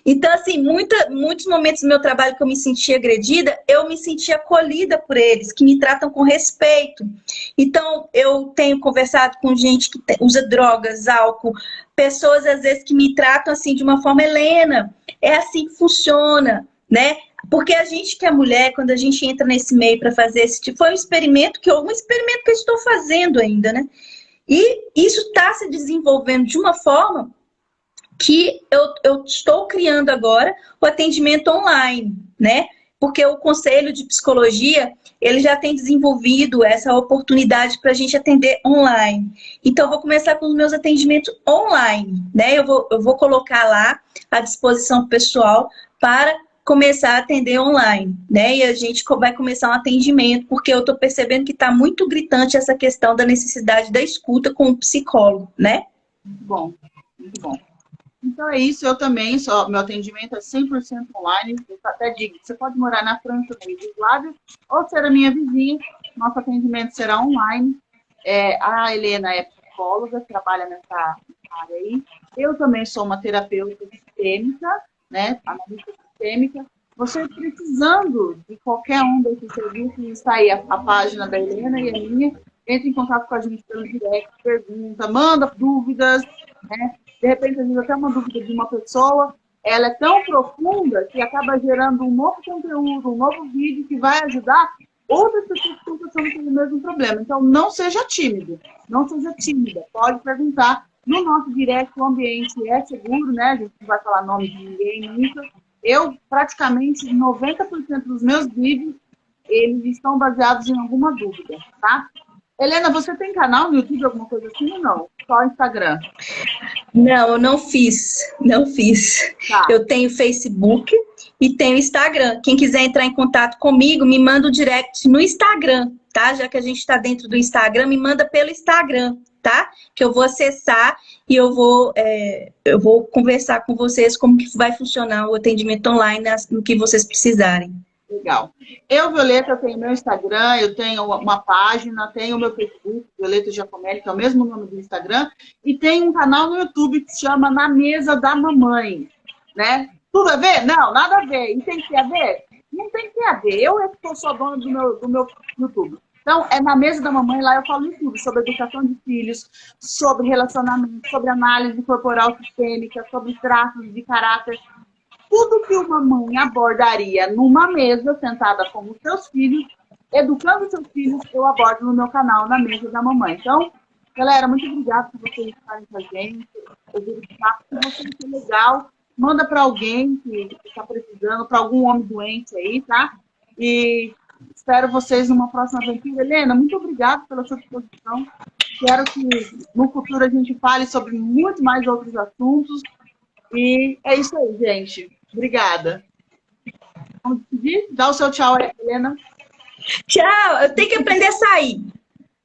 Então, assim, muitos momentos do meu trabalho que eu me sentia agredida, eu me sentia acolhida por eles, que me tratam com respeito. Então, eu tenho conversado com gente que usa drogas, álcool, pessoas, às vezes, que me tratam, assim, de uma forma, Helena, é assim que funciona, né? Porque a gente que é mulher, quando a gente entra nesse meio para fazer esse tipo, foi um experimento que eu estou fazendo ainda, né? E isso está se desenvolvendo de uma forma que eu estou criando agora o atendimento online, né? Porque o Conselho de Psicologia, ele já tem desenvolvido essa oportunidade para a gente atender online. Então, eu vou começar com os meus atendimentos online, né? Eu vou colocar lá à disposição pessoal para começar a atender online, né? E a gente vai começar um atendimento, porque eu estou percebendo que está muito gritante essa questão da necessidade da escuta com o psicólogo, né? Muito bom, muito bom. Então é isso, eu também, meu atendimento é 100% online, eu até digo, você pode morar na França, na Iugoslávia, ou ser a minha vizinha, nosso atendimento será online. A Helena é psicóloga, trabalha nessa área aí. Eu também sou uma terapeuta sistêmica, né, analista sistêmica. Você precisando de qualquer um desses serviços, está aí a página da Helena e a minha, entre em contato com a gente pelo direct, pergunta, manda dúvidas, né? De repente, às vezes, até uma dúvida de uma pessoa, ela é tão profunda que acaba gerando um novo conteúdo, um novo vídeo que vai ajudar outras pessoas que estão passando pelo mesmo problema. Então, não seja tímido, não seja tímida. Pode perguntar. No nosso direct, o ambiente é seguro, né? A gente não vai falar nome de ninguém nunca. Eu, praticamente, 90% dos meus vídeos, eles estão baseados em alguma dúvida, tá? Helena, você tem canal no YouTube, alguma coisa assim ou não? Só Instagram? Não, eu não fiz. Tá. Eu tenho Facebook e tenho Instagram. Quem quiser entrar em contato comigo, me manda o direct no Instagram, tá? Já que a gente está dentro do Instagram, me manda pelo Instagram, tá? Que eu vou acessar e eu vou conversar com vocês como que vai funcionar o atendimento online no que vocês precisarem. Legal. Eu, Violeta, eu tenho meu Instagram, eu tenho uma página, tenho o meu Facebook, Violeta Giacomelli, que é o mesmo nome do Instagram, e tenho um canal no YouTube que se chama Na Mesa da Mamãe, né? Tudo a ver? Não, nada a ver. E tem que ter a ver? Não tem que ter a ver. Eu é que sou dona do meu YouTube. Então, é Na Mesa da Mamãe, lá eu falo em tudo, sobre educação de filhos, sobre relacionamento, sobre análise corporal sistêmica, sobre traços de caráter. Tudo que uma mãe abordaria numa mesa, sentada com os seus filhos, educando seus filhos, eu abordo no meu canal, Na Mesa da Mamãe. Então, galera, muito obrigada por vocês estarem com a gente. Eu digo que se você é legal, manda para alguém que está precisando, para algum homem doente aí, tá? E espero vocês numa próxima aventura. Helena, muito obrigada pela sua disposição. Quero que no futuro a gente fale sobre muito mais outros assuntos. E é isso aí, gente. Obrigada. Vamos despedir? Dá o seu tchau aí, Helena. Tchau. Eu tenho que aprender a sair.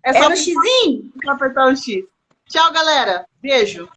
É só no xizinho? Só apertar o X. Tchau, galera. Beijo.